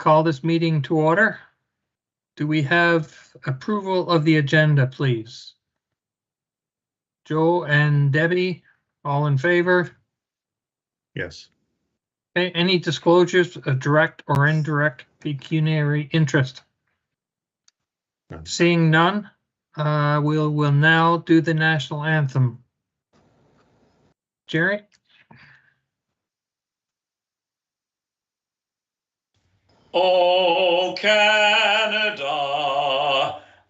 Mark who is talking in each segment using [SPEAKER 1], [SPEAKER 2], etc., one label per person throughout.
[SPEAKER 1] call this meeting to order. Do we have approval of the agenda, please? Joe and Debbie, all in favor?
[SPEAKER 2] Yes.
[SPEAKER 1] Okay, any disclosures of direct or indirect pecuniary interest?
[SPEAKER 2] None.
[SPEAKER 1] Seeing none, we'll now do the national anthem. Jerry?
[SPEAKER 3] O Canada,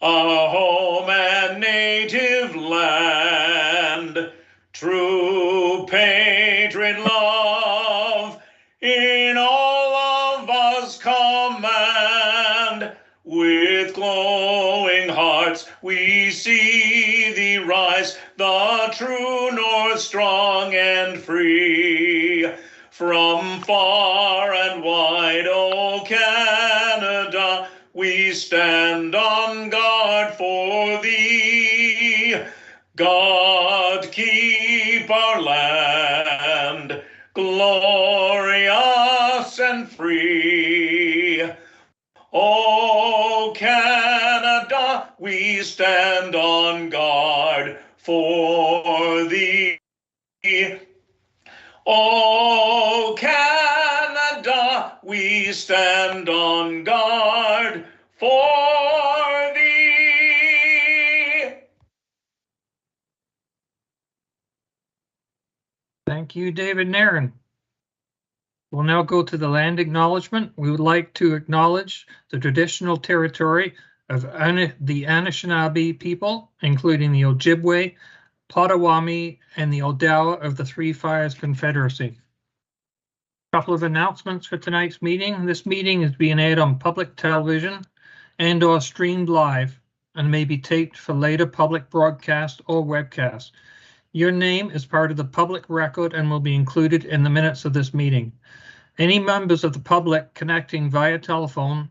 [SPEAKER 3] our home and native land, true patriot love in all of us command. With glowing hearts we see thee rise, the true north strong and free. From far and wide, O Canada, we stand on guard for thee. God keep our land glorious and free. O Canada, we stand on guard for thee. O Canada, we stand on guard for thee.
[SPEAKER 1] Thank you, David Nairn. We'll now go to the land acknowledgement. We would like to acknowledge the traditional territory of the Anishinaabe people, including the Ojibwe, Potawatomi, and the Odawa of the Three Fires Confederacy. A couple of announcements for tonight's meeting. This meeting is being aired on public television and/or streamed live and may be taped for later public broadcast or webcast. Your name is part of the public record and will be included in the minutes of this meeting. Any members of the public connecting via telephone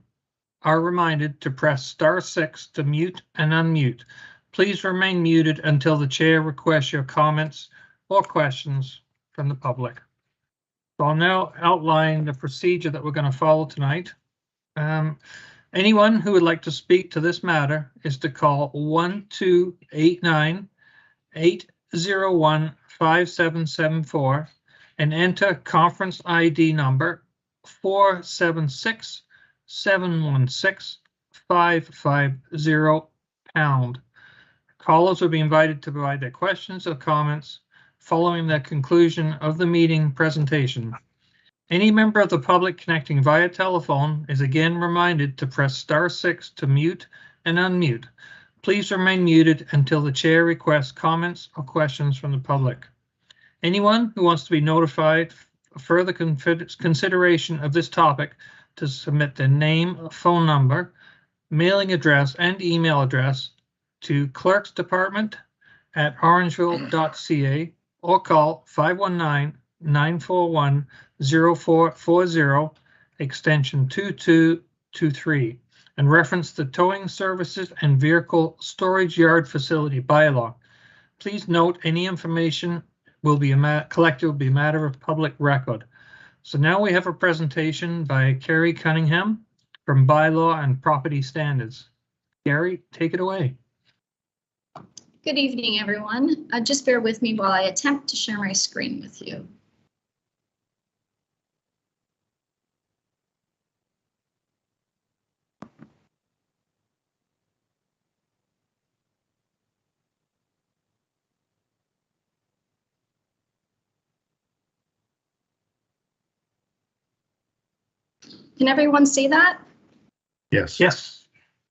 [SPEAKER 1] are reminded to press *6 to mute and unmute. Please remain muted until the chair requests your comments or questions from the public. So I'll now outline the procedure that we're going to follow tonight. Anyone who would like to speak to this matter is to call 1289-801-5774 and enter conference ID number 476-716-550#. Callers will be invited to provide their questions or comments following the conclusion of the meeting presentation. Any member of the public connecting via telephone is again reminded to press *6 to mute and unmute. Please remain muted until the chair requests comments or questions from the public. Anyone who wants to be notified of further consideration of this topic to submit their name, phone number, mailing address, and email address to clerksdepartment@orangeville.ca or call 519-941-0440 extension 2223 and reference the Towing Services and Vehicle Storage Yard Facility bylaw. Please note any information will be collected will be a matter of public record. So now we have a presentation by Carrie Cunningham from Bylaw and Property Standards. Carrie, take it away.
[SPEAKER 4] Good evening, everyone. Just bear with me while I attempt to share my screen with you. Can everyone see that?
[SPEAKER 2] Yes.
[SPEAKER 1] Yes.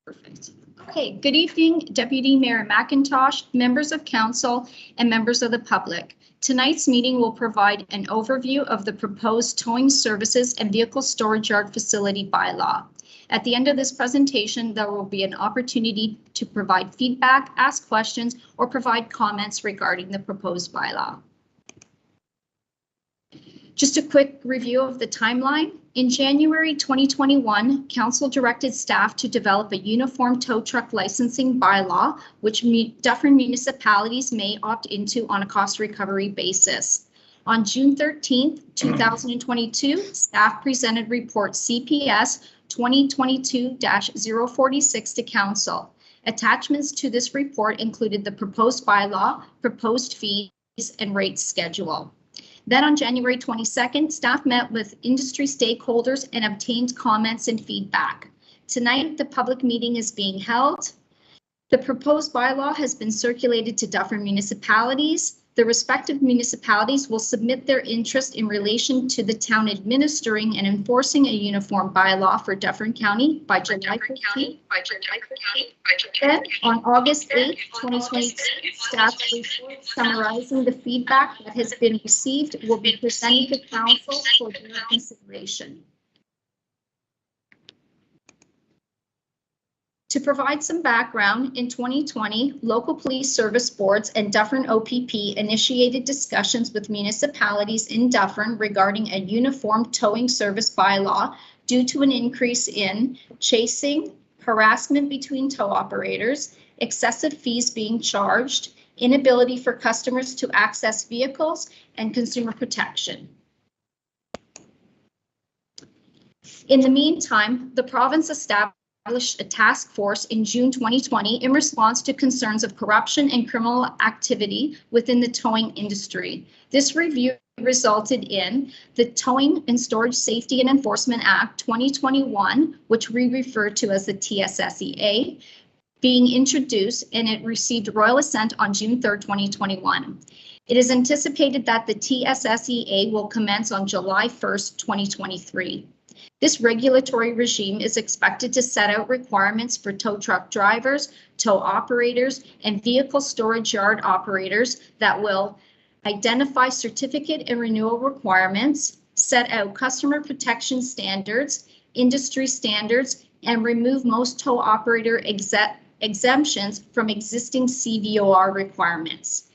[SPEAKER 4] Perfect. Okay, good evening, Deputy Mayor McIntosh, members of council, and members of the public. Tonight's meeting will provide an overview of the proposed Towing Services and Vehicle Storage Yard Facility bylaw. At the end of this presentation, there will be an opportunity to provide feedback, ask questions, or provide comments regarding the proposed bylaw. Just a quick review of the timeline. In January 2021, Council directed staff to develop a uniform tow truck licensing bylaw, which different municipalities may opt into on a cost recovery basis. On June 13th, 2022, staff presented report CPS 2022-046 to Council. Attachments to this report included the proposed bylaw, proposed fees, and rate schedule. Then on January 22nd, staff met with industry stakeholders and obtained comments and feedback. Tonight, the public meeting is being held. The proposed bylaw has been circulated to Dufferin municipalities. The respective municipalities will submit their interest in relation to the town administering and enforcing a uniform bylaw for Dufferin County by July 15th. Then, on August 8th, 2022, staff's report summarizing the feedback that has been received will be presented to Council for their consideration. To provide some background, in 2020, local police service boards and Dufferin OPP initiated discussions with municipalities in Dufferin regarding a uniform towing service bylaw due to an increase in chasing, harassment between tow operators, excessive fees being charged, inability for customers to access vehicles, and consumer protection. In the meantime, the province established a task force in June 2020 in response to concerns of corruption and criminal activity within the towing industry. This review resulted in the Towing and Storage Safety and Enforcement Act 2021, which we refer to as the TSSEA, being introduced, and it received royal assent on June 3rd, 2021. It is anticipated that the TSSEA will commence on July 1st, 2023. This regulatory regime is expected to set out requirements for tow truck drivers, tow operators, and vehicle storage yard operators that will identify certificate and renewal requirements, set out customer protection standards, industry standards, and remove most tow operator exemptions from existing CVOR requirements.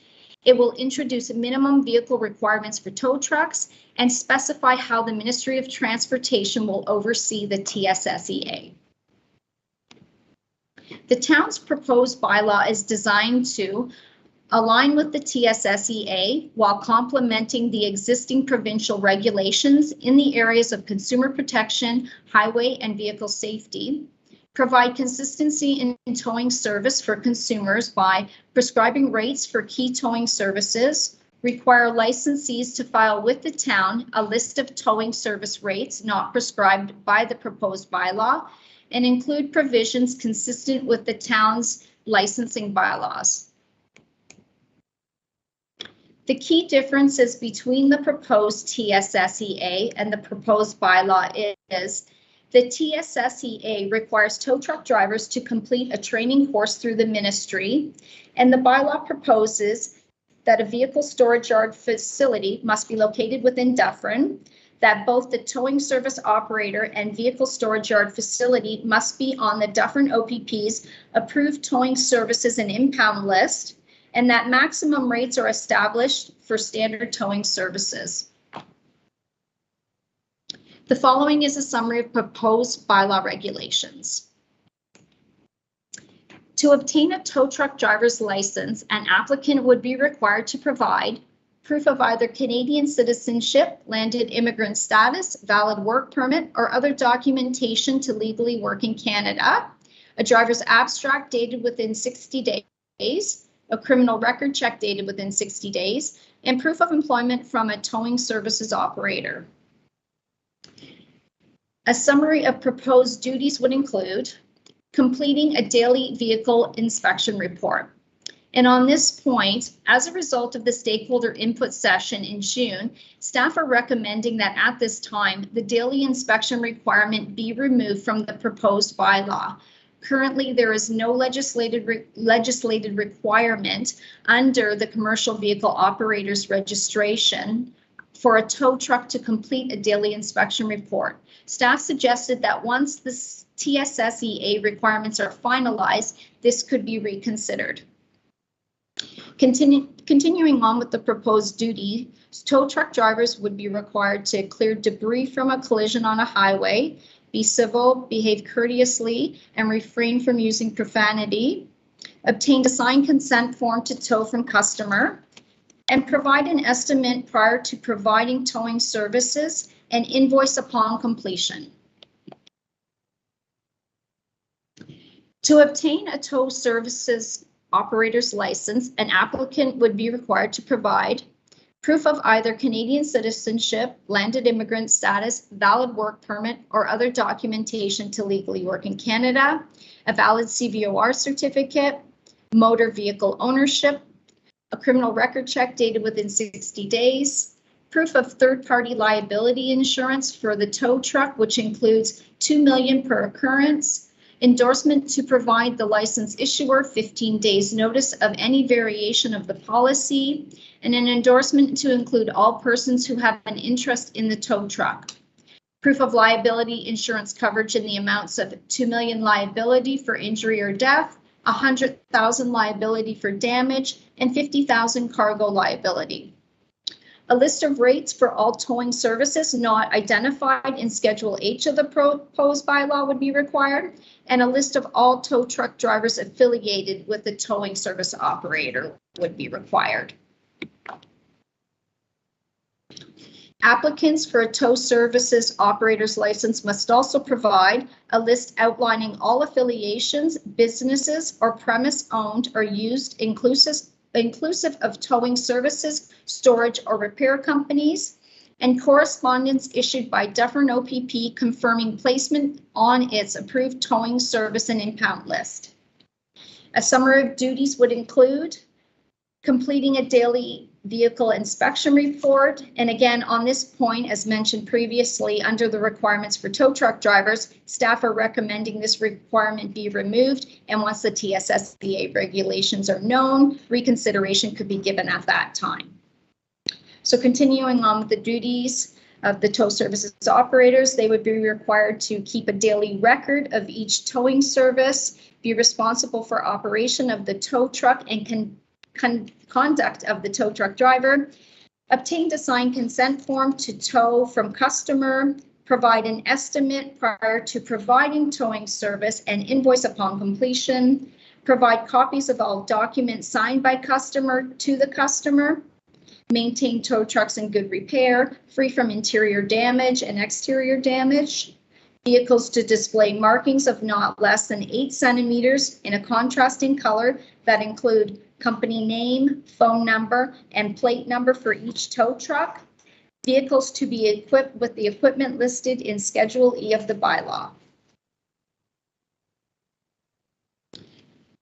[SPEAKER 4] It will introduce minimum vehicle requirements for tow trucks and specify how the Ministry of Transportation will oversee the TSSEA. The town's proposed bylaw is designed to align with the TSSEA while complementing the existing provincial regulations in the areas of consumer protection, highway and vehicle safety, provide consistency in towing service for consumers by prescribing rates for key towing services, require licensees to file with the town a list of towing service rates not prescribed by the proposed bylaw, and include provisions consistent with the town's licensing bylaws. The key differences between the proposed TSSEA and the proposed bylaw is the TSSEA requires tow truck drivers to complete a training course through the ministry, and the bylaw proposes that a vehicle storage yard facility must be located within Dufferin, that both the towing service operator and vehicle storage yard facility must be on the Dufferin OPP's approved towing services and impound list, and that maximum rates are established for standard towing services. The following is a summary of proposed bylaw regulations. To obtain a tow truck driver's license, an applicant would be required to provide proof of either Canadian citizenship, landed immigrant status, valid work permit, or other documentation to legally work in Canada, a driver's abstract dated within 60 days, a criminal record check dated within 60 days, and proof of employment from a towing services operator. A summary of proposed duties would include completing a daily vehicle inspection report. And on this point, as a result of the stakeholder input session in June, staff are recommending that at this time, the daily inspection requirement be removed from the proposed bylaw. Currently, there is no legislated requirement under the commercial vehicle operator's registration for a tow truck to complete a daily inspection report. Staff suggested that once the TSSEA requirements are finalized, this could be reconsidered. Continuing on with the proposed duty, tow truck drivers would be required to clear debris from a collision on a highway, be civil, behave courteously, and refrain from using profanity, obtain a signed consent form to tow from customer, and provide an estimate prior to providing towing services and invoice upon completion. To obtain a tow services operator's license, an applicant would be required to provide proof of either Canadian citizenship, landed immigrant status, valid work permit, or other documentation to legally work in Canada, a valid CVOR certificate, motor vehicle ownership, a criminal record check dated within 60 days, proof of third-party liability insurance for the tow truck, which includes $2 million per occurrence, endorsement to provide the license issuer 15 days notice of any variation of the policy, and an endorsement to include all persons who have an interest in the tow truck. Proof of liability insurance coverage in the amounts of $2 million liability for injury or death, $100,000 liability for damage, and $50,000 cargo liability. A list of rates for all towing services not identified in Schedule H of the proposed bylaw would be required, and a list of all tow truck drivers affiliated with the towing service operator would be required. Applicants for a tow services operator's license must also provide a list outlining all affiliations, businesses, or premise owned or used, inclusive of towing services, storage, or repair companies, and correspondence issued by Dufferin OPP confirming placement on its approved towing service and impound list. A summary of duties would include completing a daily vehicle inspection report. And again, on this point, as mentioned previously, under the requirements for tow truck drivers, staff are recommending this requirement be removed. And once the TSSBA regulations are known, reconsideration could be given at that time. So continuing on with the duties of the tow services operators, they would be required to keep a daily record of each towing service, be responsible for operation of the tow truck and conduct of the tow truck driver, obtain a signed consent form to tow from customer, provide an estimate prior to providing towing service and invoice upon completion, provide copies of all documents signed by customer to the customer, maintain tow trucks in good repair, free from interior damage and exterior damage, vehicles to display markings of not less than 8 centimeters in a contrasting color that include company name, phone number, and plate number for each tow truck, vehicles to be equipped with the equipment listed in Schedule E of the bylaw.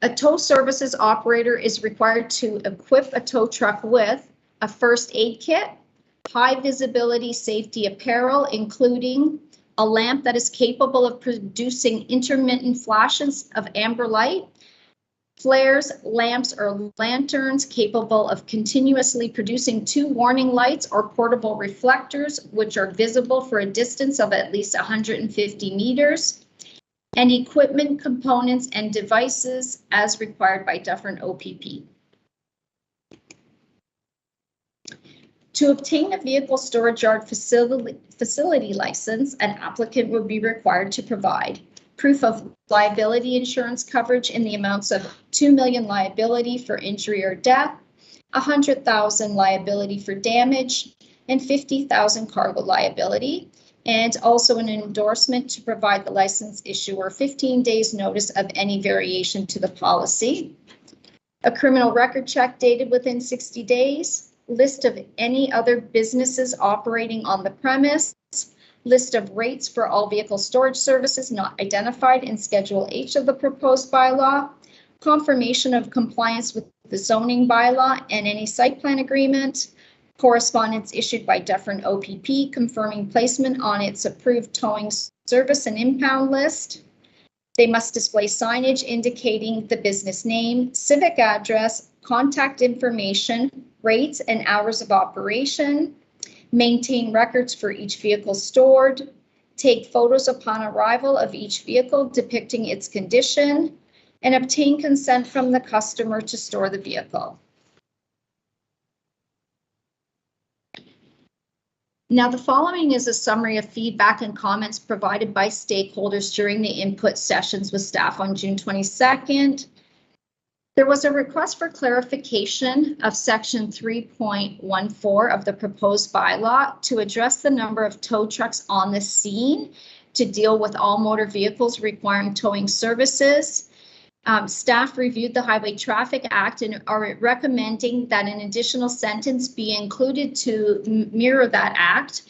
[SPEAKER 4] A tow services operator is required to equip a tow truck with a first aid kit, high visibility safety apparel, including a lamp that is capable of producing intermittent flashes of amber light, flares, lamps, or lanterns capable of continuously producing 2 warning lights or portable reflectors, which are visible for a distance of at least 150 meters, and equipment, components, and devices as required by Dufferin OPP. To obtain a vehicle storage yard facility license, an applicant would be required to provide proof of liability insurance coverage in the amounts of $2 million liability for injury or death, $100,000 liability for damage, and $50,000 cargo liability, and also an endorsement to provide the license issuer 15 days notice of any variation to the policy, a criminal record check dated within 60 days, list of any other businesses operating on the premise, list of rates for all vehicle storage services not identified in Schedule H of the proposed bylaw, confirmation of compliance with the zoning bylaw and any site plan agreement, correspondence issued by Dufferin OPP confirming placement on its approved towing service and impound list. They must display signage indicating the business name, civic address, contact information, rates and hours of operation, maintain records for each vehicle stored, take photos upon arrival of each vehicle depicting its condition, and obtain consent from the customer to store the vehicle. Now, the following is a summary of feedback and comments provided by stakeholders during the input sessions with staff on June 22nd. There was a request for clarification of section 3.14 of the proposed bylaw to address the number of tow trucks on the scene to deal with all motor vehicles requiring towing services. Staff reviewed the Highway Traffic Act and are recommending that an additional sentence be included to mirror that act.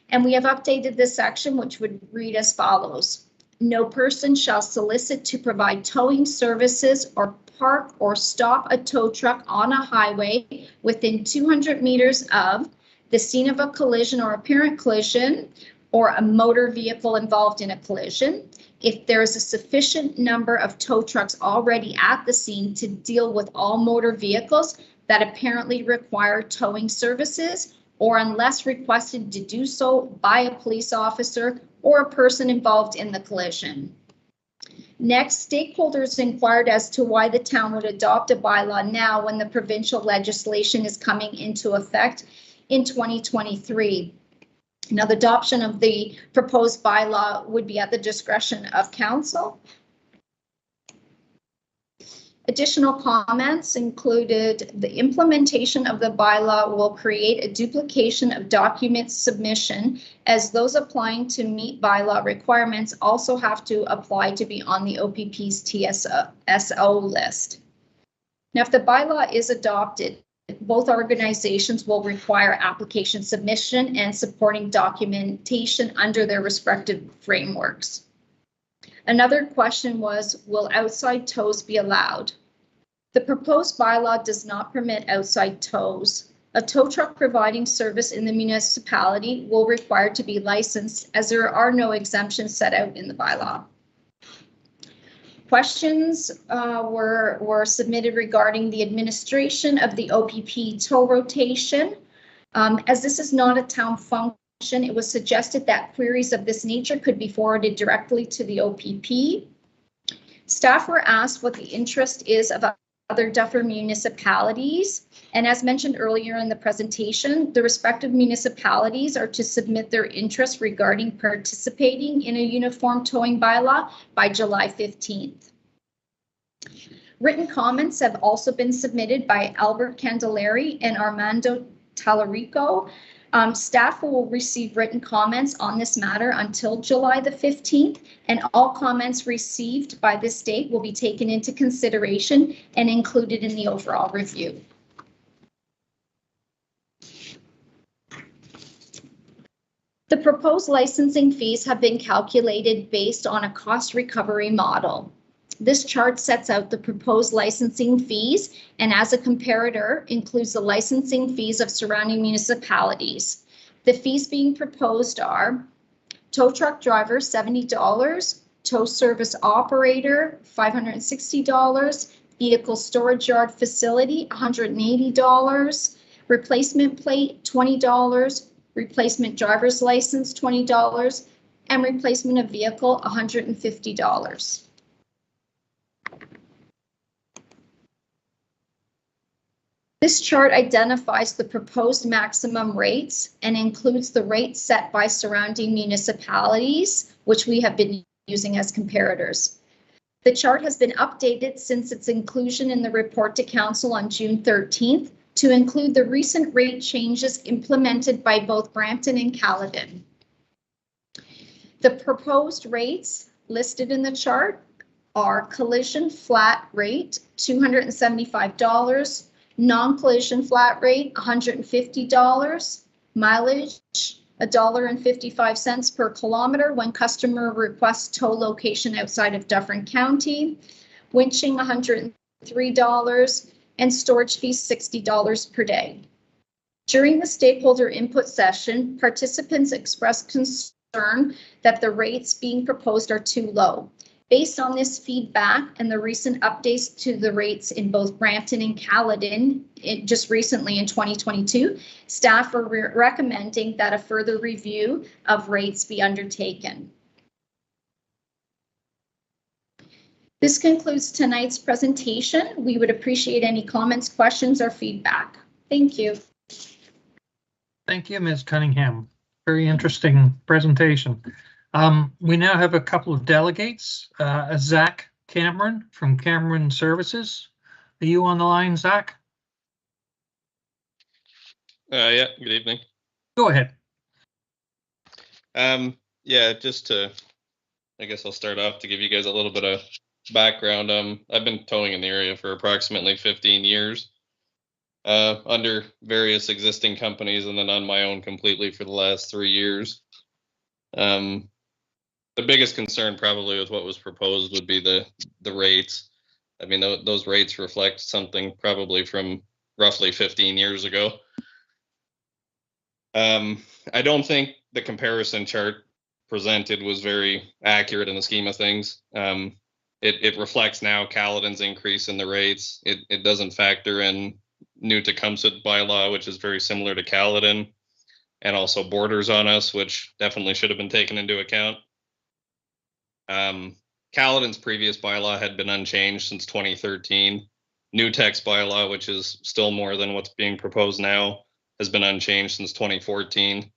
[SPEAKER 4] And we have updated this section, which would read as follows. No person shall solicit to provide towing services or park or stop a tow truck on a highway within 200 meters of the scene of a collision or apparent collision or a motor vehicle involved in a collision. If there is a sufficient number of tow trucks already at the scene to deal with all motor vehicles that apparently require towing services, or unless requested to do so by a police officer or a person involved in the collision. Next, stakeholders inquired as to why the town would adopt a bylaw now when the provincial legislation is coming into effect in 2023. Now, the adoption of the proposed bylaw would be at the discretion of council. Additional comments included the implementation of the bylaw will create a duplication of document submission, as those applying to meet bylaw requirements also have to apply to be on the OPP's TSO list. Now, if the bylaw is adopted, both organizations will require application submission and supporting documentation under their respective frameworks. Another question was, will outside tows be allowed? The proposed bylaw does not permit outside tows. A tow truck providing service in the municipality will require to be licensed, as there are no exemptions set out in the bylaw. Questions were submitted regarding the administration of the OPP tow rotation. As this is not a town function, it was suggested that queries of this nature could be forwarded directly to the OPP. Staff were asked what the interest is of other Dufferin municipalities. And as mentioned earlier in the presentation, the respective municipalities are to submit their interest regarding participating in a uniform towing bylaw by July 15th. Written comments have also been submitted by Albert Candelari and Armando Talarico. Staff will receive written comments on this matter until July the 15th, and all comments received by this date will be taken into consideration and included in the overall review. The proposed licensing fees have been calculated based on a cost recovery model. This chart sets out the proposed licensing fees and as a comparator includes the licensing fees of surrounding municipalities. The fees being proposed are tow truck driver $70, tow service operator $560, vehicle storage yard facility $180, replacement plate $20, replacement driver's license $20, and replacement of vehicle $150. This chart identifies the proposed maximum rates and includes the rates set by surrounding municipalities, which we have been using as comparators. The chart has been updated since its inclusion in the report to council on June 13th to include the recent rate changes implemented by both Brampton and Caledon. The proposed rates listed in the chart are collision flat rate $275, non-collision flat rate $150, mileage $1.55 per kilometer when customer requests tow location outside of Dufferin County, winching $103, and storage fees $60 per day. During the stakeholder input session, participants expressed concern that the rates being proposed are too low. Based on this feedback and the recent updates to the rates in both Brampton and Caledon just recently in 2022, staff are recommending that a further review of rates be undertaken. This concludes tonight's presentation. We would appreciate any comments, questions, or feedback. Thank you.
[SPEAKER 1] Thank you, Ms. Cunningham. Very interesting presentation. We now have a couple of delegates, Zach Cameron from Cameron Services. Are you on the line, Zach?
[SPEAKER 5] Yeah, good evening.
[SPEAKER 1] Go ahead.
[SPEAKER 5] Yeah, just to, I guess I'll start off to give you guys a little bit of background. I've been towing in the area for approximately 15 years, under various existing companies and then on my own completely for the last 3 years. The biggest concern probably with what was proposed would be the rates. I mean, those rates reflect something probably from roughly 15 years ago. I don't think the comparison chart presented was very accurate in the scheme of things. It reflects now Caledon's increase in the rates. It doesn't factor in new Tecumseh bylaw, which is very similar to Caledon, and also borders on us, which definitely should have been taken into account. Caledon's previous bylaw had been unchanged since 2013. New Tech's bylaw, which is still more than what's being proposed now, has been unchanged since 2014.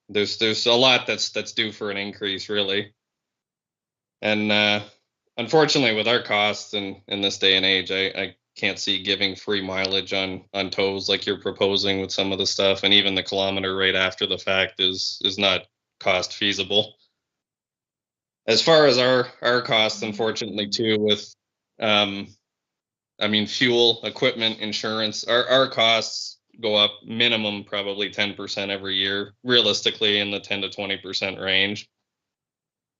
[SPEAKER 5] There's a lot that's due for an increase, really. And unfortunately, with our costs in this day and age, I can't see giving free mileage on tows like you're proposing with some of the stuff, and even the kilometer rate after the fact is not cost feasible. As far as our costs, unfortunately, too, with I mean, fuel, equipment, insurance, our costs go up minimum probably 10% every year, realistically in the 10 to 20% range.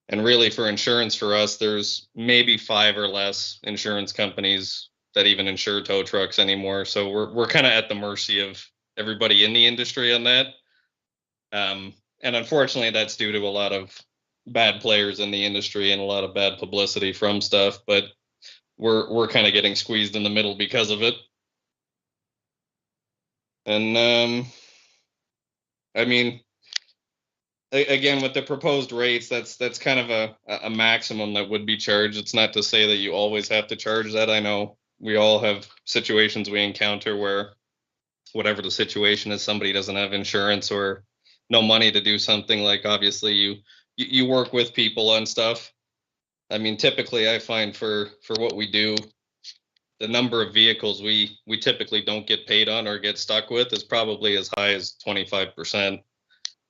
[SPEAKER 5] And really for insurance for us, there's maybe 5 or less insurance companies that even insure tow trucks anymore. So we're kind of at the mercy of everybody in the industry on that. And unfortunately, that's due to a lot of bad players in the industry and a lot of bad publicity from stuff, but we're kind of getting squeezed in the middle because of it. And I mean, again, with the proposed rates, that's kind of a maximum that would be charged. It's not to say that you always have to charge that. I know we all have situations we encounter where whatever the situation is, somebody doesn't have insurance or no money to do something. Like, obviously you work with people on stuff. I mean, typically I find for what we do, the number of vehicles we typically don't get paid on or get stuck with is probably as high as 25%,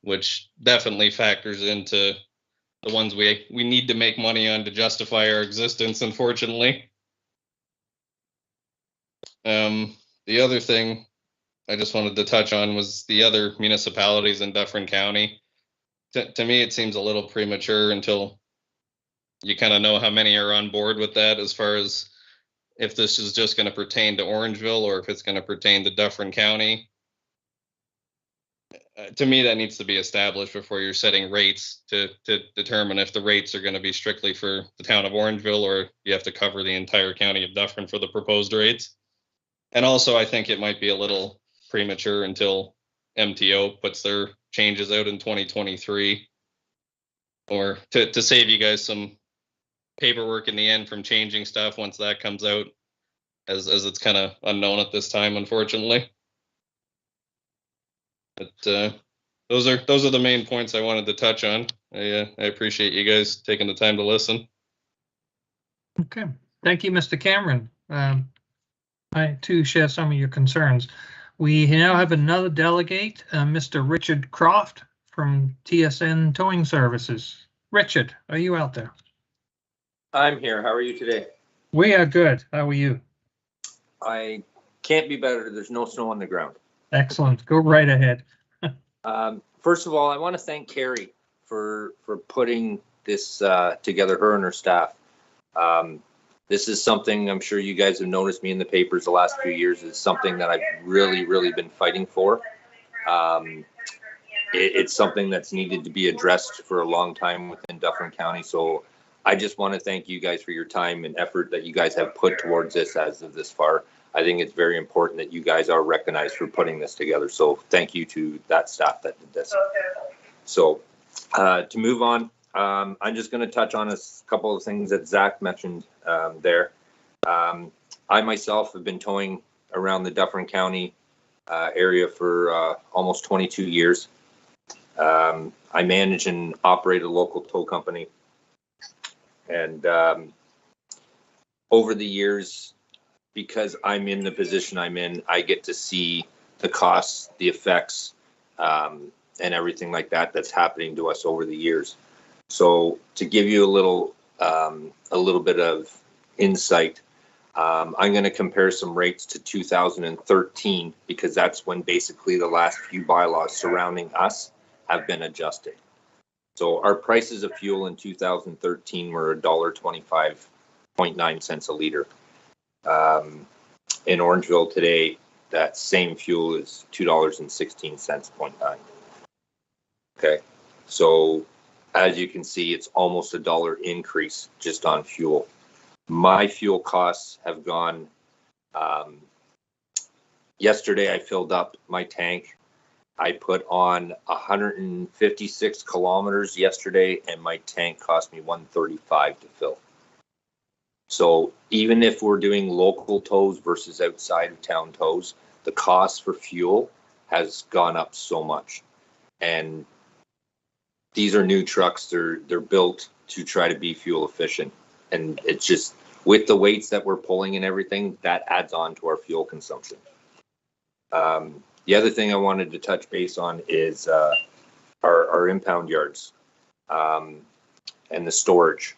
[SPEAKER 5] which definitely factors into the ones we need to make money on to justify our existence, unfortunately. The other thing I just wanted to touch on was the other municipalities in Dufferin County. To me, it seems a little premature until you kind of know how many are on board with that, as far as if this is just going to pertain to Orangeville or if it's going to pertain to Dufferin County. To me, that needs to be established before you're setting rates to determine if the rates are going to be strictly for the town of Orangeville or you have to cover the entire county of Dufferin for the proposed rates. And also, I think it might be a little premature until MTO puts their changes out in 2023, or to save you guys some paperwork in the end from changing stuff once that comes out, as it's kind of unknown at this time, unfortunately. But those are the main points I wanted to touch on. I appreciate you guys taking the time to listen.
[SPEAKER 1] Okay, thank you, Mr. Cameron. I too share some of your concerns. We now have another delegate, Mr. Richard Croft from TSN Towing Services. Richard, are you out there?
[SPEAKER 6] I'm here. How are you today?
[SPEAKER 1] We are good. How are you?
[SPEAKER 6] I can't be better. There's no snow on the ground.
[SPEAKER 1] Excellent. Go right ahead.
[SPEAKER 6] First of all, I want to thank Carrie for putting this together, her and her staff. This is something I'm sure you guys have noticed me in the papers the last few years, is something that I've really been fighting for. It's something that's needed to be addressed for a long time within Dufferin County. So I just want to thank you guys for your time and effort that you guys have put towards this as of this far. I think it's very important that you guys are recognized for putting this together. So thank you to that staff that did this. So to move on, I'm just going to touch on a couple of things that Zach mentioned there. I myself have been towing around the Dufferin County area for almost 22 years. I manage and operate a local tow company. And over the years, because I'm in the position I'm in, I get to see the costs, the effects, and everything like that that's happening to us over the years. So to give you a little bit of insight, I'm going to compare some rates to 2013 because that's when basically the last few bylaws surrounding us have been adjusted. So our prices of fuel in 2013 were $1.25.9 cents a liter. In Orangeville today, that same fuel is $2.16.9. Okay, so as you can see, it's almost $1 increase just on fuel. My fuel costs have gone. Yesterday, I filled up my tank. I put on 156 kilometers yesterday, and my tank cost me $135 to fill. So even if we're doing local tows versus outside of town tows, the cost for fuel has gone up so much. And these are new trucks. They're built to try to be fuel efficient. And it's just with the weights that we're pulling and everything, that adds on to our fuel consumption. The other thing I wanted to touch base on is our impound yards and the storage.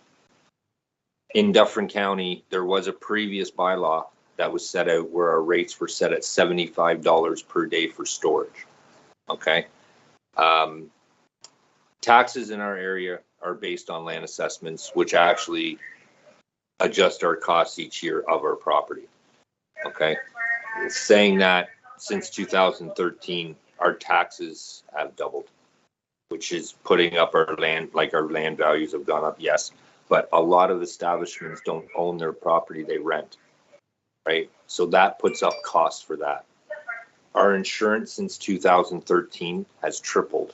[SPEAKER 6] In Dufferin County, there was a previous bylaw that was set out where our rates were set at $75 per day for storage. Okay. Taxes in our area are based on land assessments, which actually adjust our costs each year of our property. Okay. Saying that, since 2013, our taxes have doubled, which is putting up our land, like our land values have gone up, yes, but a lot of establishments don't own their property, they rent, right? So that puts up costs for that. Our insurance since 2013 has tripled.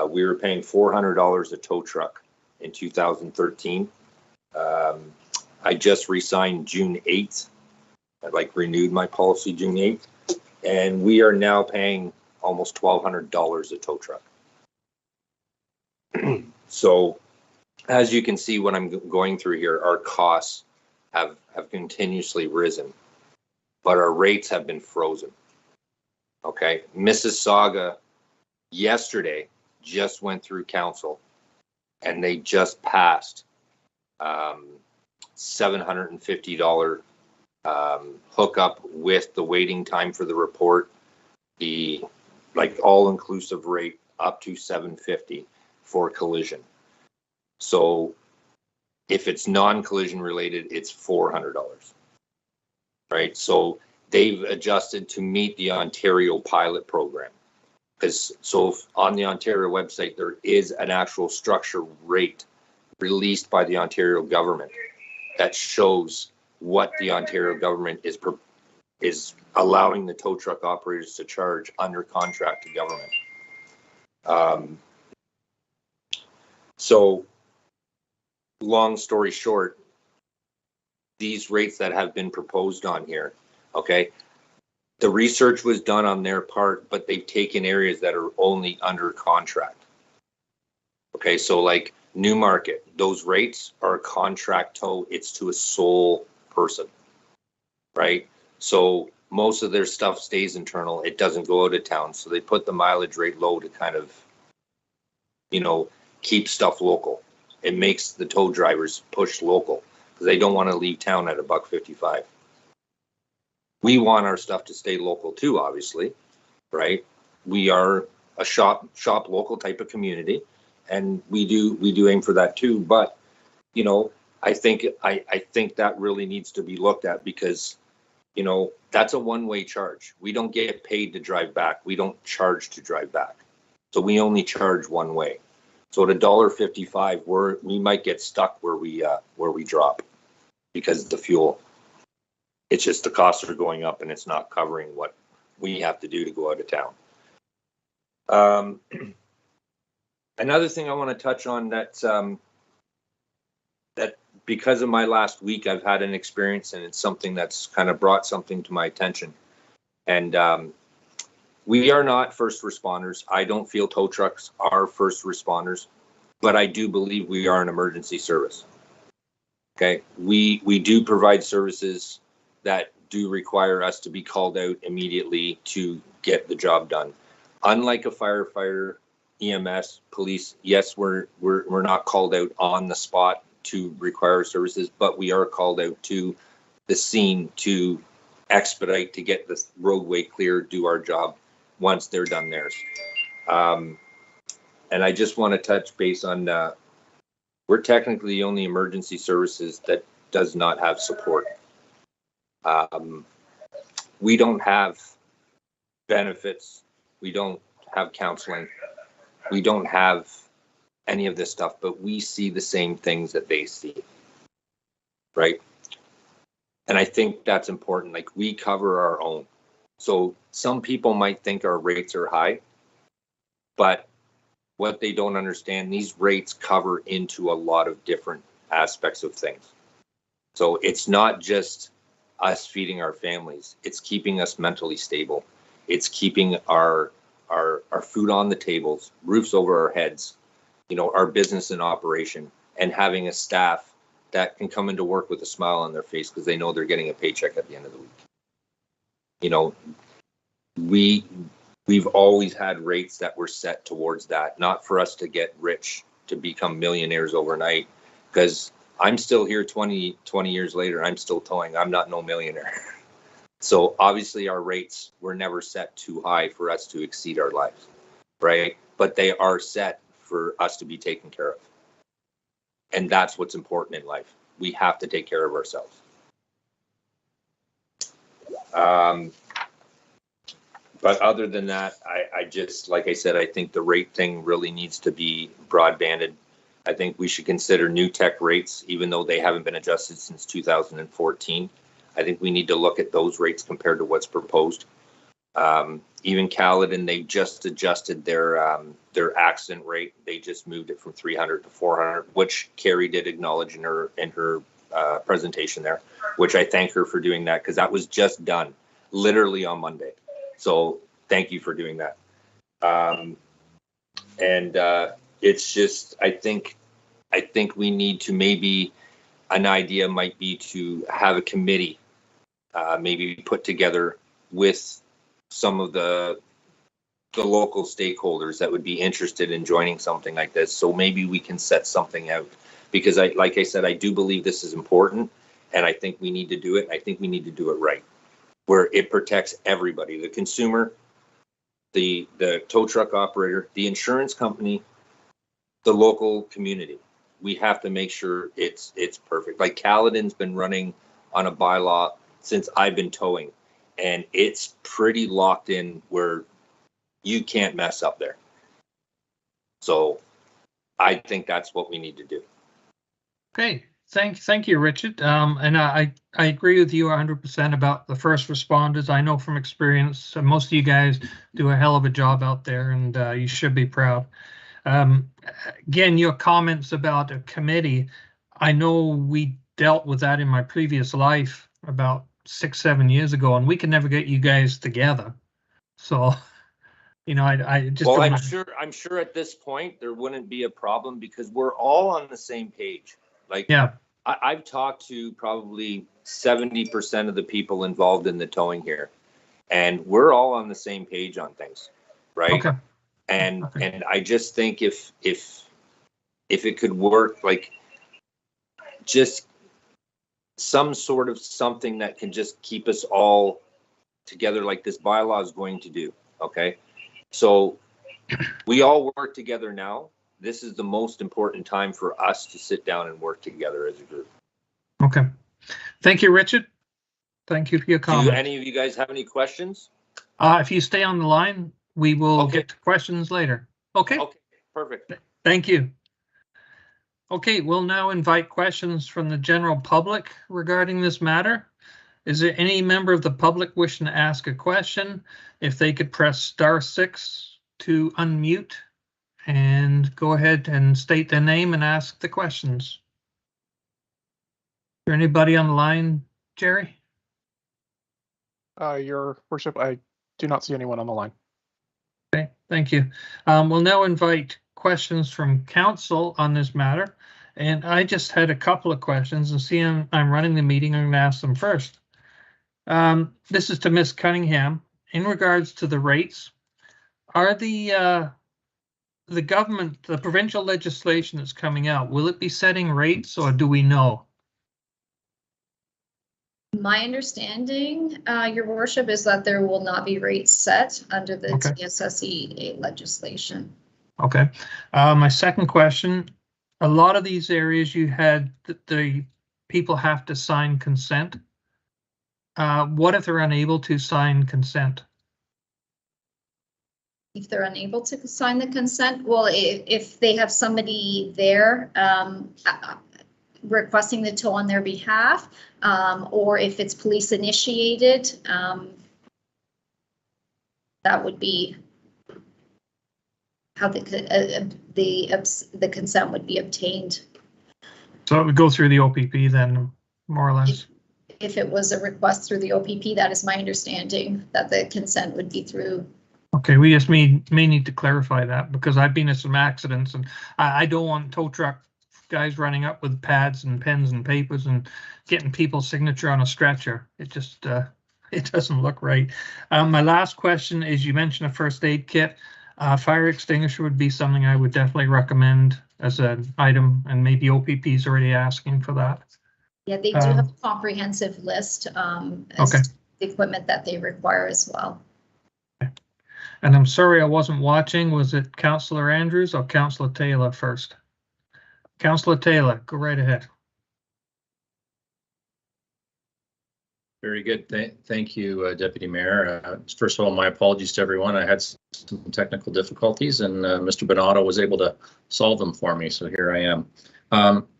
[SPEAKER 6] We were paying $400 a tow truck in 2013. I just re-signed June 8th. I renewed my policy June 8th, and we are now paying almost $1,200 a tow truck. So as you can see, what I'm going through here, our costs have continuously risen, but our rates have been frozen. Okay, Mississauga yesterday just went through council, and they just passed $750 hookup with the waiting time for the report, the all-inclusive rate up to $750 for collision. So if it's non-collision related, it's $400, right? So they've adjusted to meet the Ontario pilot program. So on the Ontario website, there is an actual structure rate released by the Ontario government that shows what the Ontario government is allowing the tow truck operators to charge under contract to government. So long story short, these rates that have been proposed on here, okay, the research was done on their part, but they've taken areas that are only under contract. Okay, so like Newmarket, those rates are a contract tow. It's to a sole person, right? So most of their stuff stays internal. It doesn't go out of town. So they put the mileage rate low to kind of, keep stuff local. It makes the tow drivers push local because they don't want to leave town at $1.55. We want our stuff to stay local too, obviously, right? We are a shop local type of community, and we do aim for that too. But I think that really needs to be looked at because that's a one-way charge. We don't get paid to drive back. We don't charge to drive back, so we only charge one way. So at $1.55, we might get stuck where we drop because of the fuel. It's just the costs are going up and it's not covering what we have to do to go out of town. Another thing I want to touch on that because of my last week, I've had an experience, and it's something that's kind of brought something to my attention. And we are not first responders. I don't feel tow trucks are first responders, but I do believe we are an emergency service. Okay, we do provide services that do require us to be called out immediately to get the job done. Unlike a firefighter, EMS, police, yes, we're not called out on the spot to require services, but we are called out to the scene to expedite, to get the roadway clear, do our job once they're done theirs. And I just want to touch base on, we're technically the only emergency services that does not have support. We don't have benefits. We don't have counseling. We don't have any of this stuff, but we see the same things that they see, right? And I think that's important. Like, we cover our own. So some people might think our rates are high, but what they don't understand, these rates cover into a lot of different aspects of things. So it's not just us feeding our families. It's keeping us mentally stable. It's keeping our food on the tables, roofs over our heads, you know, our business in operation, and having a staff that can come into work with a smile on their face because they know they're getting a paycheck at the end of the week. You know, we've always had rates that were set towards that, not for us to get rich, to become millionaires overnight, because I'm still here 20 years later. I'm still towing. I'm not no millionaire. So obviously our rates were never set too high for us to exceed our lives, right? But they are set for us to be taken care of. And that's what's important in life. We have to take care of ourselves. But other than that, I just, like I said, I think the rate thing really needs to be broadbanded. I think we should consider new tech rates, even though they haven't been adjusted since 2014. I think we need to look at those rates compared to what's proposed. Even Caledon, they just adjusted their accident rate. They just moved it from 300 to 400, which Carrie did acknowledge in her presentation there, which I thank her for doing that, because that was just done literally on Monday. So thank you for doing that. It's just, I think we need to, maybe an idea might be to have a committee maybe put together with some of the local stakeholders that would be interested in joining something like this. So maybe we can set something out, because like I said, I do believe this is important, and I think we need to do it. I think we need to do it right, where it protects everybody, the consumer, the tow truck operator, the insurance company, the local community. We have to make sure it's perfect. Like, Caledon's been running on a bylaw since I've been towing, and it's pretty locked in where you can't mess up there. So I think that's what we need to do.
[SPEAKER 1] Okay, thank you, Richard. And I agree with you 100% about the first responders. I know from experience, most of you guys do a hell of a job out there, and you should be proud. Again, your comments about a committee, I know we dealt with that in my previous life about 6-7 years ago, and we can never get you guys together. So, you know, I just
[SPEAKER 6] well,
[SPEAKER 1] don't
[SPEAKER 6] I'm sure at this point there wouldn't be a problem, because we're all on the same page. Like,
[SPEAKER 1] yeah,
[SPEAKER 6] I've talked to probably 70% of the people involved in the towing here, and we're all on the same page on things, right?
[SPEAKER 1] okay.
[SPEAKER 6] And
[SPEAKER 1] Okay.
[SPEAKER 6] and I just think if it could work, like, just some sort of something that can just keep us all together, like this bylaw is going to do. Okay, so we all work together now. This is the most important time for us to sit down and work together as a group.
[SPEAKER 1] Okay. Thank you, Richard. Thank you for your comment.
[SPEAKER 6] Do any of you guys have any questions?
[SPEAKER 1] If you stay on the line, we will
[SPEAKER 6] Okay.
[SPEAKER 1] get to questions later. Okay.
[SPEAKER 6] Okay, perfect.
[SPEAKER 1] Thank you. Okay, we'll now invite questions from the general public regarding this matter. Is there any member of the public wishing to ask a question? If they could press *6 to unmute and go ahead and state their name and ask the questions. Is there anybody on the line, Jerry?
[SPEAKER 7] Your worship, I do not see anyone on the line.
[SPEAKER 1] Okay, thank you. We'll now invite questions from council on this matter. And I just had a couple of questions, and seeing I'm running the meeting, I'm going to ask them first. This is to Ms. Cunningham. In regards to the rates, are the government, the provincial legislation that's coming out, will it be setting rates, or do we know?
[SPEAKER 4] My understanding, Your Worship, is that there will not be rates set under the
[SPEAKER 1] Okay.
[SPEAKER 4] TSSE legislation.
[SPEAKER 1] Okay. My second question, a lot of these areas you had the people have to sign consent. What if they're unable to sign consent?
[SPEAKER 4] If they're unable to sign the consent, well, if they have somebody there requesting the tow on their behalf, or if it's police initiated, that would be how the consent would be obtained.
[SPEAKER 1] So it would go through the OPP then, more or less.
[SPEAKER 4] If it was a request through the OPP, that is my understanding, that the consent would be through.
[SPEAKER 1] Okay, we just may need to clarify that, because I've been in some accidents, and I don't want tow truck guys running up with pads and pens and papers and getting people's signature on a stretcher. It just it doesn't look right. My last question is, you mentioned a first aid kit. Fire extinguisher would be something I would definitely recommend as an item, and maybe OPP is already asking for that.
[SPEAKER 4] Yeah, they do have a comprehensive list as
[SPEAKER 1] Okay.
[SPEAKER 4] to the equipment that they require as well.
[SPEAKER 1] And I'm sorry I wasn't watching. Was it Councillor Andrews or Councillor Taylor first? Councillor Taylor, go right ahead.
[SPEAKER 8] Very good. Thank you, Deputy Mayor. First of all, my apologies to everyone. I had some technical difficulties, and Mr. Bonato was able to solve them for me, so here I am.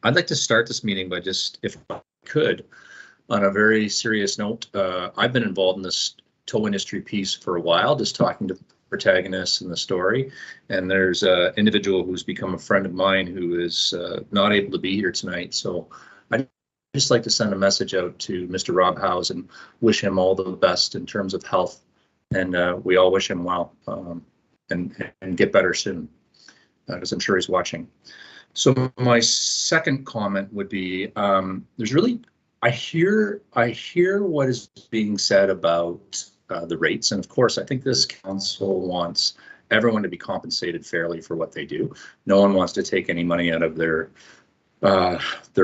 [SPEAKER 8] I'd like to start this meeting by just, if I could, on a very serious note. I've been involved in this tow industry piece for a while, just talking to the protagonists in the story. And there's an individual who's become a friend of mine who is not able to be here tonight. So I'd just like to send a message out to Mr. Rob Howes and wish him all the best in terms of health. And we all wish him well and get better soon, because I'm sure he's watching. So my second comment would be, there's really, I hear what is being said about the rates. And of course, I think this council wants everyone to be compensated fairly for what they do. No one wants to take any money out of their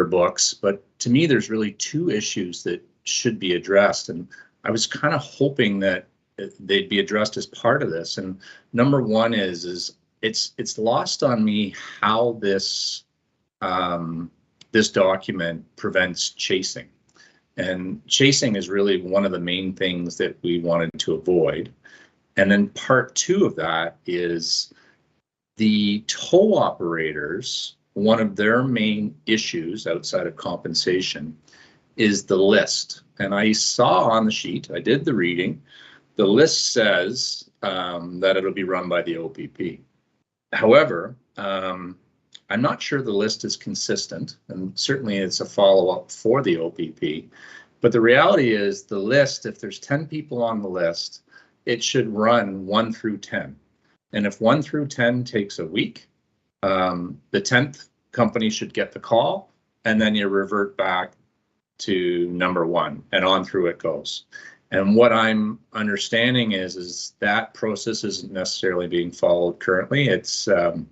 [SPEAKER 8] books. But to me, there's really two issues that should be addressed. And I was kind of hoping that they'd be addressed as part of this. And number one is it's lost on me how this this document prevents chasing. And chasing is really one of the main things that we wanted to avoid. And then part two of that is the tow operators, one of their main issues outside of compensation is the list. And I saw on the sheet, I did the reading, the list says that it'll be run by the OPP. However, I'm not sure the list is consistent, and certainly it's a follow-up for the OPP. But the reality is the list, if there's 10 people on the list, it should run 1 through 10. And if 1 through 10 takes a week, the 10th company should get the call, and then you revert back to number 1, and on through it goes. And what I'm understanding is that process isn't necessarily being followed currently. It's a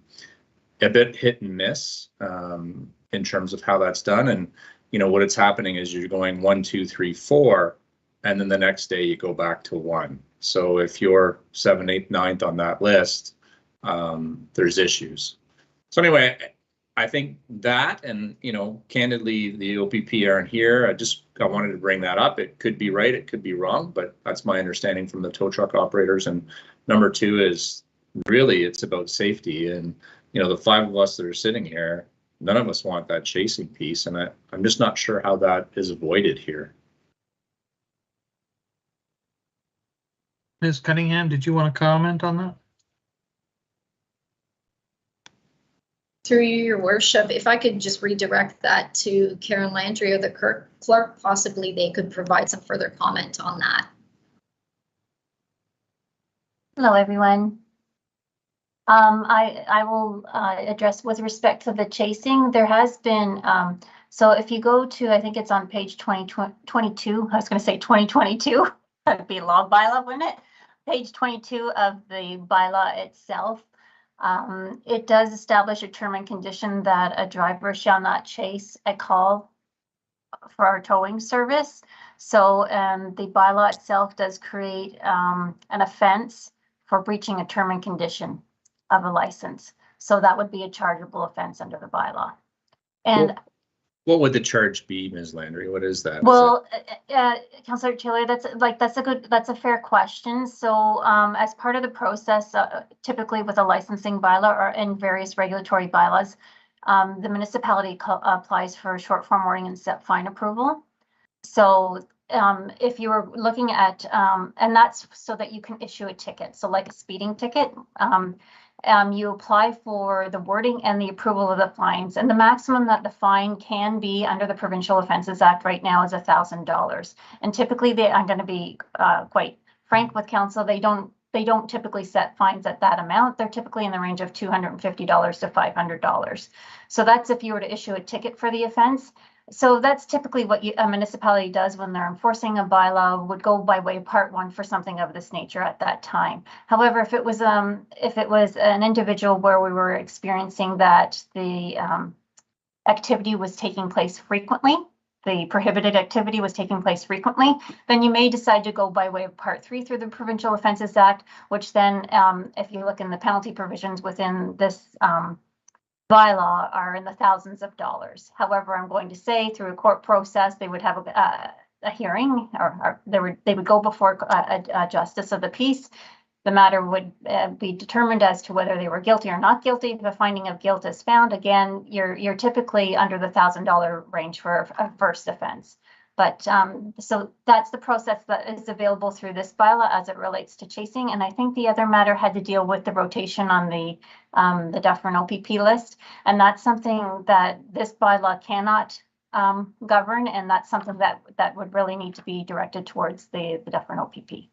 [SPEAKER 8] bit hit and miss in terms of how that's done. And, you know, what it's happening is you're going 1, 2, 3, 4, and then the next day you go back to 1. So if you're 7th, 8th, 9th on that list, there's issues. So anyway, I think that, and, you know, candidly, the OPP aren't here. I wanted to bring that up. It could be right, it could be wrong, but that's my understanding from the tow truck operators. And number two is really it's about safety. And, you know, the 5 of us that are sitting here, none of us want that chasing piece. And I'm just not sure how that is avoided here.
[SPEAKER 1] Ms. Cunningham, did you want to comment on that?
[SPEAKER 4] Through you, Your Worship, if I could just redirect that to Karen Landry or the clerk, possibly they could provide some further comment on that.
[SPEAKER 9] Hello, everyone. I will address with respect to the chasing. There has been, so if you go to, I think it's on page 22, I was going to say 2022, that'd be law bylaw, wouldn't it? Page 22 of the bylaw itself. It does establish a term and condition that a driver shall not chase a call for our towing service. So the bylaw itself does create an offense for breaching a term and condition of a license. So that would be a chargeable offense under the bylaw. And
[SPEAKER 8] what would the charge be, Ms. Landry? What is that?
[SPEAKER 9] Well, Councillor Taylor, that's a fair question. So as part of the process, typically with a licensing bylaw or in various regulatory bylaws, the municipality applies for short form warning and set fine approval. So if you were looking at, and that's so that you can issue a ticket. So like a speeding ticket, you apply for the wording and the approval of the fines, and the maximum that the fine can be under the Provincial Offences Act right now is $1,000. And typically, I'm going to be quite frank with council, they don't typically set fines at that amount. They're typically in the range of $250 to $500. So that's if you were to issue a ticket for the offense. So that's typically what a municipality does when they're enforcing a bylaw, would go by way of Part 1 for something of this nature at that time. However, if it was an individual where we were experiencing that the activity was taking place frequently, the prohibited activity was taking place frequently, then you may decide to go by way of Part 3 through the Provincial Offences Act, which then, if you look in the penalty provisions within this bylaw, are in the thousands of dollars. However, I'm going to say through a court process, they would have a hearing, or they would go before a justice of the peace. The matter would be determined as to whether they were guilty or not guilty. If a finding of guilt is found, again, you're typically under the $1,000 range for a first offense. But so that's the process that is available through this bylaw as it relates to chasing. And I think the other matter had to deal with the rotation on the Dufferin OPP list. And that's something that this bylaw cannot govern. And that's something that would really need to be directed towards the Dufferin OPP.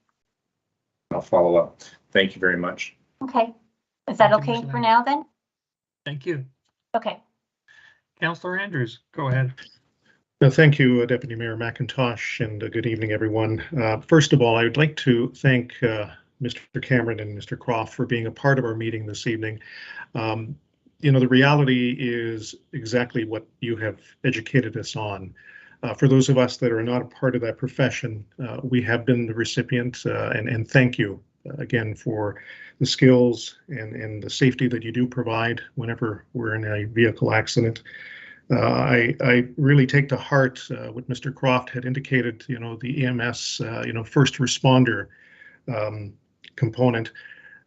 [SPEAKER 8] I'll follow up. Thank you very much.
[SPEAKER 9] Okay. Is that
[SPEAKER 1] Thank you,
[SPEAKER 9] okay
[SPEAKER 1] Ms.
[SPEAKER 9] for
[SPEAKER 1] Lang.
[SPEAKER 9] now then?
[SPEAKER 1] Thank you.
[SPEAKER 9] Okay.
[SPEAKER 1] Councillor Andrews, go ahead.
[SPEAKER 2] Thank you, Deputy Mayor McIntosh, and good evening, everyone. First of all, I would like to thank Mr. Cameron and Mr. Croft for being a part of our meeting this evening. You know, the reality is exactly what you have educated us on. For those of us that are not a part of that profession, we have been the recipient, and thank you again for the skills and the safety that you do provide whenever we're in a vehicle accident. I really take to heart what Mr. Croft had indicated, you know, the EMS, you know, first responder component.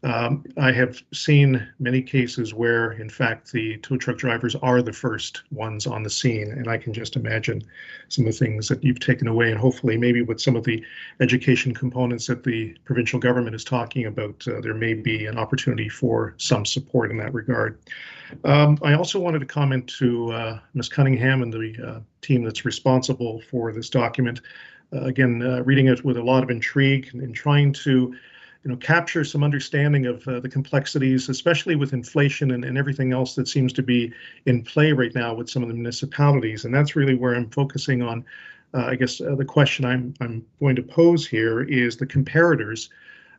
[SPEAKER 2] I have seen many cases where, in fact, the tow truck drivers are the first ones on the scene, and I can just imagine some of the things that you've taken away, and hopefully maybe with some of the education components that the provincial government is talking about, there may be an opportunity for some support in that regard. I also wanted to comment to Ms. Cunningham and the team that's responsible for this document. Again, reading it with a lot of intrigue and trying to capture some understanding of the complexities, especially with inflation and everything else that seems to be in play right now with some of the municipalities. And that's really where I'm focusing on. I guess the question I'm going to pose here is the comparators,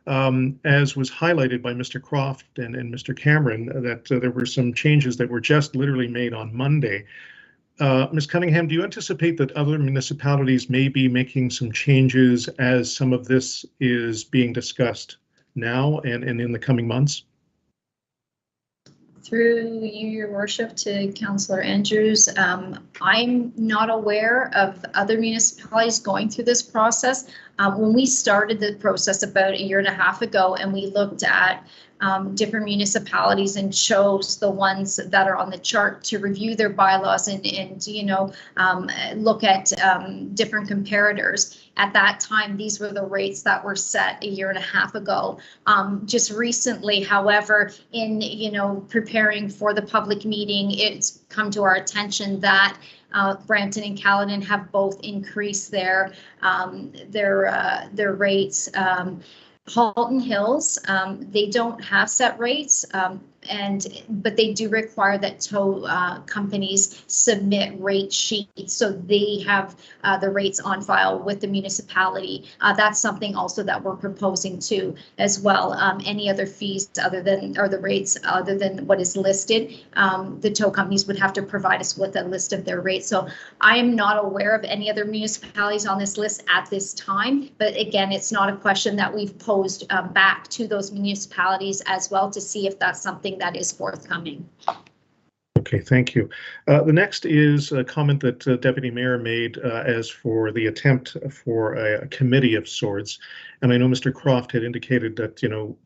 [SPEAKER 2] as was highlighted by Mr. Croft and Mr. Cameron, that there were some changes that were just literally made on Monday. Ms. Cunningham, do you anticipate that other municipalities may be making some changes as some of this is being discussed now and in the coming months?
[SPEAKER 4] Through you, your worship, to Councillor Andrews, I'm not aware of other municipalities going through this process. When we started the process about a year and a half ago, and we looked at different municipalities and chose the ones that are on the chart to review their bylaws and look at different comparators. At that time, these were the rates that were set a year and a half ago. Just recently, however, in preparing for the public meeting, it's come to our attention that Brampton and Caledon have both increased their rates. Halton Hills, they don't have set rates, but they do require that tow companies submit rate sheets, so they have the rates on file with the municipality. That's something also that we're proposing to as well. Any other fees other than, or the rates other than what is listed, the tow companies would have to provide us with a list of their rates. So I am not aware of any other municipalities on this list at this time, but again, it's not a question that we've posed back to those municipalities as well to see if that's something that is forthcoming.
[SPEAKER 2] Okay, thank you. The next is a comment that Deputy Mayor made as for the attempt for a committee of sorts. And I know Mr. Croft had indicated that, you know,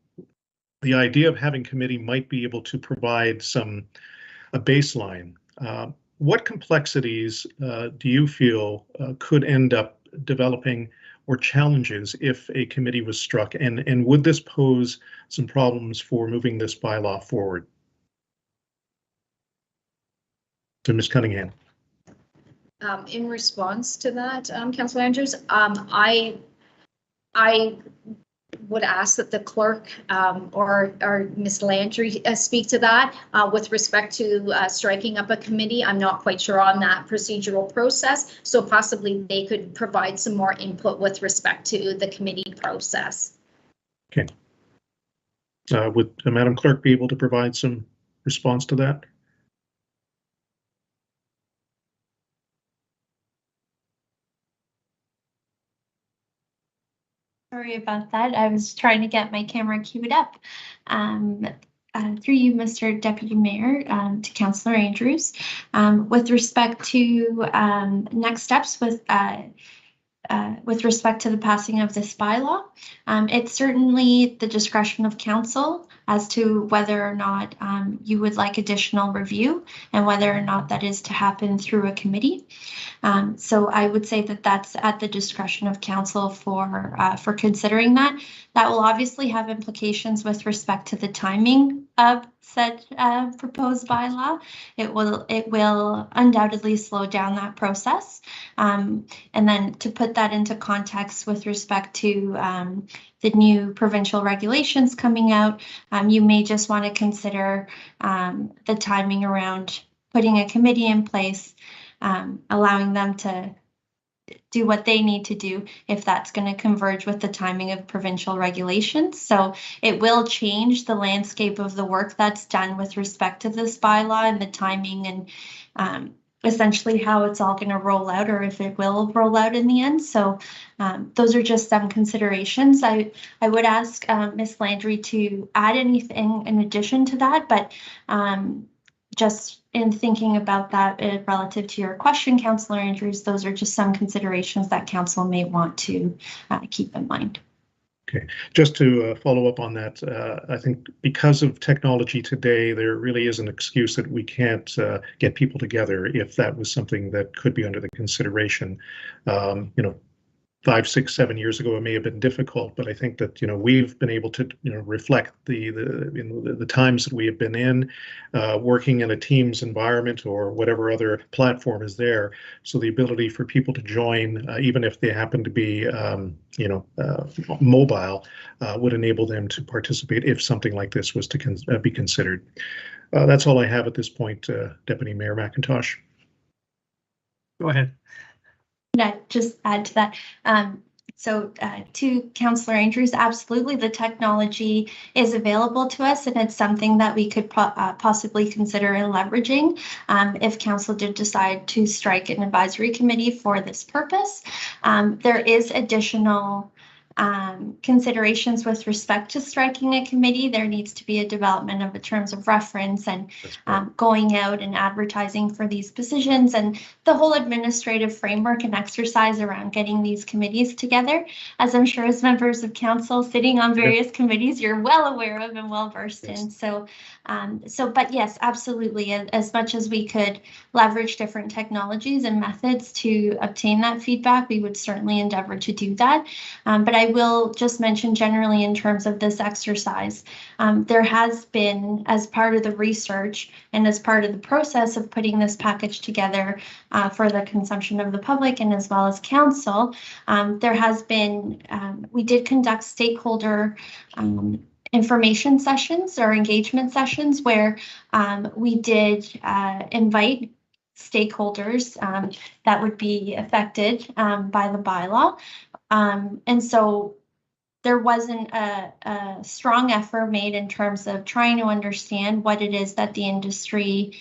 [SPEAKER 2] the idea of having committee might be able to provide a baseline. What complexities do you feel could end up developing, or challenges if a committee was struck, and would this pose some problems for moving this bylaw forward? To Ms. Cunningham.
[SPEAKER 4] In response to that, Councillor Andrews, I would ask that the clerk or Ms. Landry speak to that with respect to striking up a committee. I'm not quite sure on that procedural process, so possibly they could provide some more input with respect to the committee process.
[SPEAKER 2] Okay. Would Madam Clerk be able to provide some response to that?
[SPEAKER 10] Sorry about that. I was trying to get my camera queued up. Through you, Mr. Deputy Mayor, to Councillor Andrews. With respect to next steps with respect to the passing of this bylaw, it's certainly the discretion of council as to whether or not you would like additional review and whether or not that is to happen through a committee. So I would say that that's at the discretion of council for considering that. That will obviously have implications with respect to the timing of said proposed bylaw. It will undoubtedly slow down that process. And then to put that into context with respect to the new provincial regulations coming out, you may just want to consider the timing around putting a committee in place, allowing them to do what they need to do if that's going to converge with the timing of provincial regulations. So it will change the landscape of the work that's done with respect to this bylaw and the timing and essentially how it's all going to roll out, or if it will roll out in the end. So those are just some considerations. I would ask Ms. Landry to add anything in addition to that, but just in thinking about that relative to your question, Councillor Andrews, those are just some considerations that council may want to keep in mind.
[SPEAKER 2] Okay, just to follow up on that, I think because of technology today, there really is an excuse that we can't get people together if that was something that could be under the consideration. You know, 5, 6, 7 years ago, it may have been difficult, but I think that, you know, we've been able to, you know, reflect the times that we have been in, working in a Teams environment or whatever other platform is there. So the ability for people to join, even if they happen to be, you know, mobile, would enable them to participate if something like this was to be considered. That's all I have at this point, Deputy Mayor McIntosh.
[SPEAKER 1] Go ahead.
[SPEAKER 10] Just add to that. So to Councillor Andrews, absolutely, the technology is available to us, and it's something that we could possibly consider in leveraging if council did decide to strike an advisory committee for this purpose. There is additional considerations with respect to striking a committee. There needs to be a development of the terms of reference and going out and advertising for these positions and the whole administrative framework and exercise around getting these committees together. As I'm sure as members of council sitting on various committees, you're well aware of and well versed in. So, but yes, absolutely. As much as we could leverage different technologies and methods to obtain that feedback, we would certainly endeavor to do that. But I I will just mention generally in terms of this exercise, there has been, as part of the research and as part of the process of putting this package together for the consumption of the public and as well as council, there has been, we did conduct stakeholder information sessions or engagement sessions where we did invite stakeholders that would be affected by the bylaw. And so there wasn't a strong effort made in terms of trying to understand what it is that the industry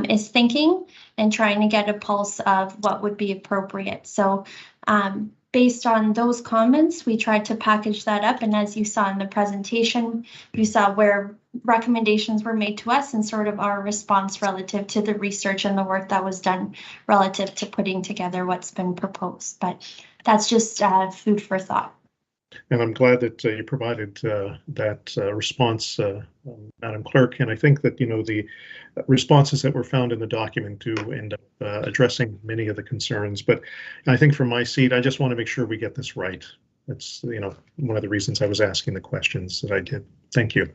[SPEAKER 10] is thinking and trying to get a pulse of what would be appropriate. So based on those comments, we tried to package that up. And as you saw in the presentation, you saw where recommendations were made to us and sort of our response relative to the research and the work that was done relative to putting together what's been proposed. But that's just food for thought.
[SPEAKER 2] And I'm glad that you provided that response, Madam Clerk. And I think that, you know, the responses that were found in the document do end up addressing many of the concerns. But I think from my seat, I just want to make sure we get this right. That's, you know, one of the reasons I was asking the questions that I did. Thank you.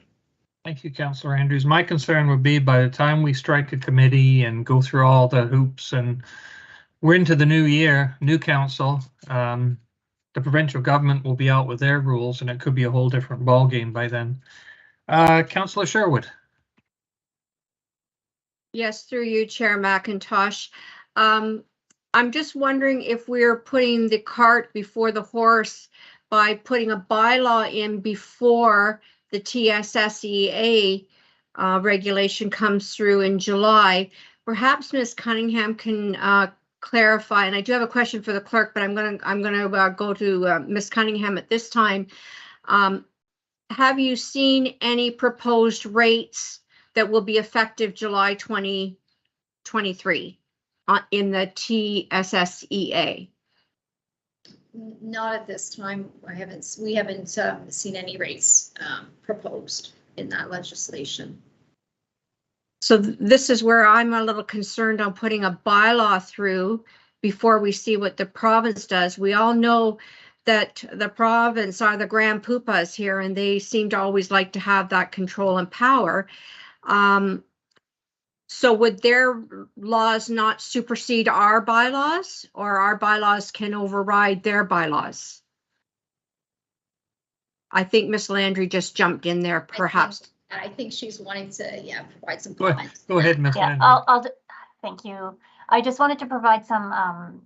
[SPEAKER 1] Thank you, Councillor Andrews. My concern would be by the time we strike a committee and go through all the hoops and we're into the new year, new council, the provincial government will be out with their rules and it could be a whole different ballgame by then. Councillor Sherwood.
[SPEAKER 11] Yes, through you, Chair McIntosh. I'm just wondering if we're putting the cart before the horse by putting a bylaw in before the TSSEA regulation comes through in July. Perhaps Ms. Cunningham can clarify, and I do have a question for the clerk, but I'm gonna go to Ms. Cunningham at this time. Have you seen any proposed rates that will be effective July 2023 in the TSSEA?
[SPEAKER 4] Not at this time. We haven't seen any rates proposed in that legislation.
[SPEAKER 11] So this is where I'm a little concerned on putting a bylaw through before we see what the province does. We all know that the province are the grand poobahs here, and they seem to always like to have that control and power. So would their laws not supersede our bylaws, or our bylaws can override their bylaws? I think Ms. Landry just jumped in there, perhaps.
[SPEAKER 4] I think she's wanting to, provide some
[SPEAKER 1] Go
[SPEAKER 4] comments.
[SPEAKER 1] Go ahead, Ms.
[SPEAKER 9] Yeah,
[SPEAKER 1] Landry.
[SPEAKER 9] thank you. I just wanted to provide some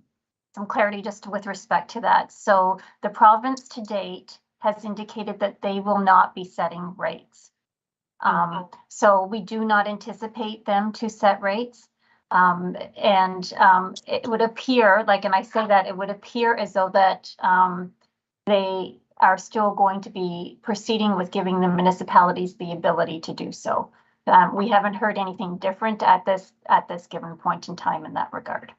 [SPEAKER 9] clarity just with respect to that. So the province to date has indicated that they will not be setting rates. So we do not anticipate them to set rates. It would appear, like, and I say that it would appear as though that they are still going to be proceeding with giving the municipalities the ability to do so. We haven't heard anything different at this given point in time in that regard.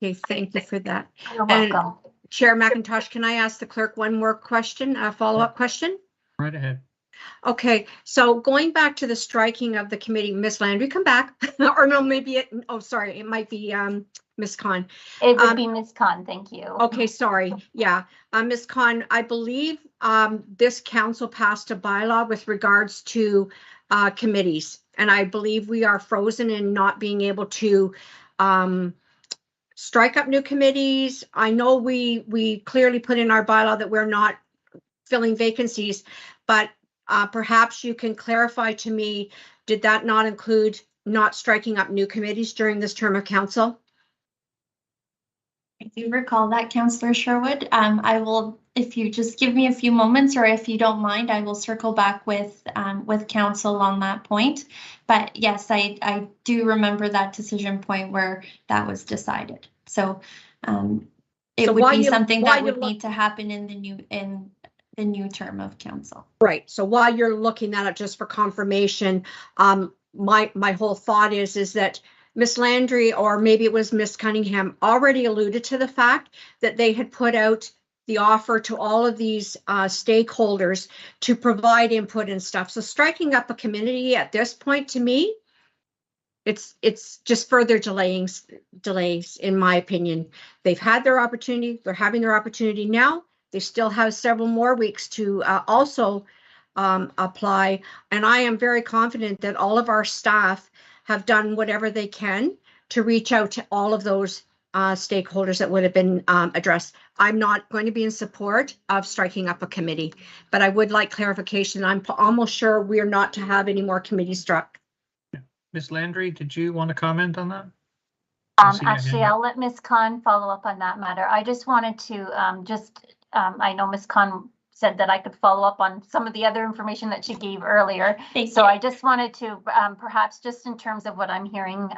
[SPEAKER 11] Okay, thank you for that.
[SPEAKER 9] You're welcome.
[SPEAKER 11] Chair McIntosh, can I ask the clerk one more question, a follow-up question?
[SPEAKER 1] Right ahead.
[SPEAKER 11] Okay, so going back to the striking of the committee, Ms. Landry, come back. Or no, maybe it might be Ms. Khan.
[SPEAKER 9] It would be Ms. Khan, thank you.
[SPEAKER 11] Okay, sorry. Yeah, Ms. Khan, I believe this council passed a bylaw with regards to committees, and I believe we are frozen in not being able to strike up new committees. I know we clearly put in our bylaw that we're not filling vacancies, but perhaps you can clarify to me, did that not include not striking up new committees during this term of council?
[SPEAKER 10] I do recall that, Councillor Sherwood. I will, if you just give me a few moments, or if you don't mind, I will circle back with council on that point. But yes, I do remember that decision point where that was decided. So it would be something that would need to happen in the new term of council.
[SPEAKER 11] Right. So while you're looking at it, just for confirmation, my whole thought is that Ms. Landry, or maybe it was Ms. Cunningham, already alluded to the fact that they had put out the offer to all of these stakeholders to provide input and stuff. So striking up a committee at this point, to me, it's just further delays, in my opinion. They've had their opportunity. They're having their opportunity now. They still have several more weeks to also apply. And I am very confident that all of our staff have done whatever they can to reach out to all of those stakeholders that would have been addressed. I'm not going to be in support of striking up a committee, but I would like clarification. I'm almost sure we are not to have any more committees struck.
[SPEAKER 1] Ms. Landry, did you want to comment on that?
[SPEAKER 9] Actually, I'll let Ms. Khan follow up on that matter. I just wanted to I know Ms. Khan said that I could follow up on some of the other information that she gave earlier. So I just wanted to perhaps just in terms of what I'm hearing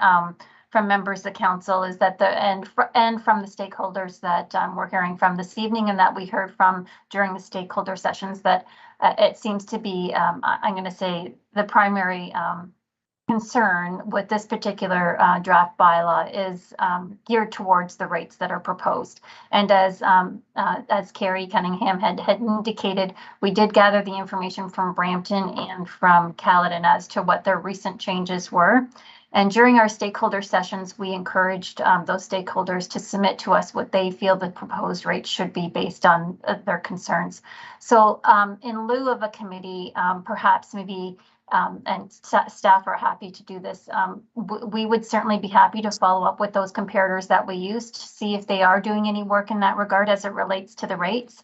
[SPEAKER 9] from members of the council is that and from the stakeholders that we're hearing from this evening and that we heard from during the stakeholder sessions that it seems to be, I'm going to say, the primary concern with this particular draft bylaw is geared towards the rates that are proposed. And as Carrie Cunningham had indicated, we did gather the information from Brampton and from Caledon as to what their recent changes were. And during our stakeholder sessions, we encouraged those stakeholders to submit to us what they feel the proposed rates should be based on their concerns. So in lieu of a committee, perhaps maybe and staff are happy to do this. We would certainly be happy to follow up with those comparators that we used to see if they are doing any work in that regard as it relates to the rates.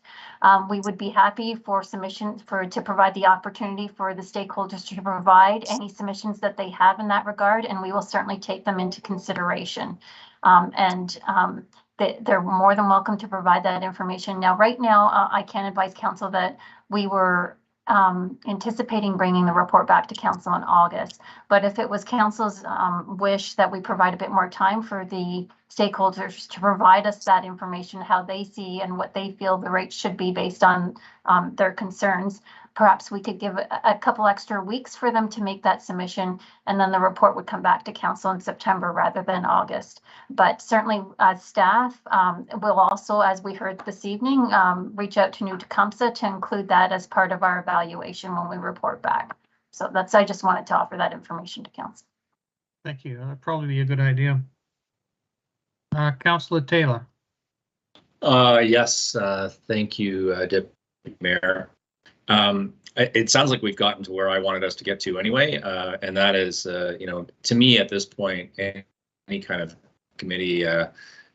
[SPEAKER 9] We would be happy for submissions to provide the opportunity for the stakeholders to provide any submissions that they have in that regard, and we will certainly take them into consideration. They're more than welcome to provide that information. Now, right now, I can advise council that we were anticipating bringing the report back to council in August. But if it was council's wish that we provide a bit more time for the stakeholders to provide us that information, how they see and what they feel the rates should be based on their concerns, perhaps we could give a couple extra weeks for them to make that submission, and then the report would come back to council in September rather than August. But certainly as staff will also, as we heard this evening, reach out to New Tecumseh to include that as part of our evaluation when we report back. So I just wanted to offer that information to council.
[SPEAKER 1] Thank you. That'd probably be a good idea. Councillor Taylor.
[SPEAKER 8] Yes, thank you, Deputy Mayor. It sounds like we've gotten to where I wanted us to get to anyway, and that is, to me at this point, any kind of committee,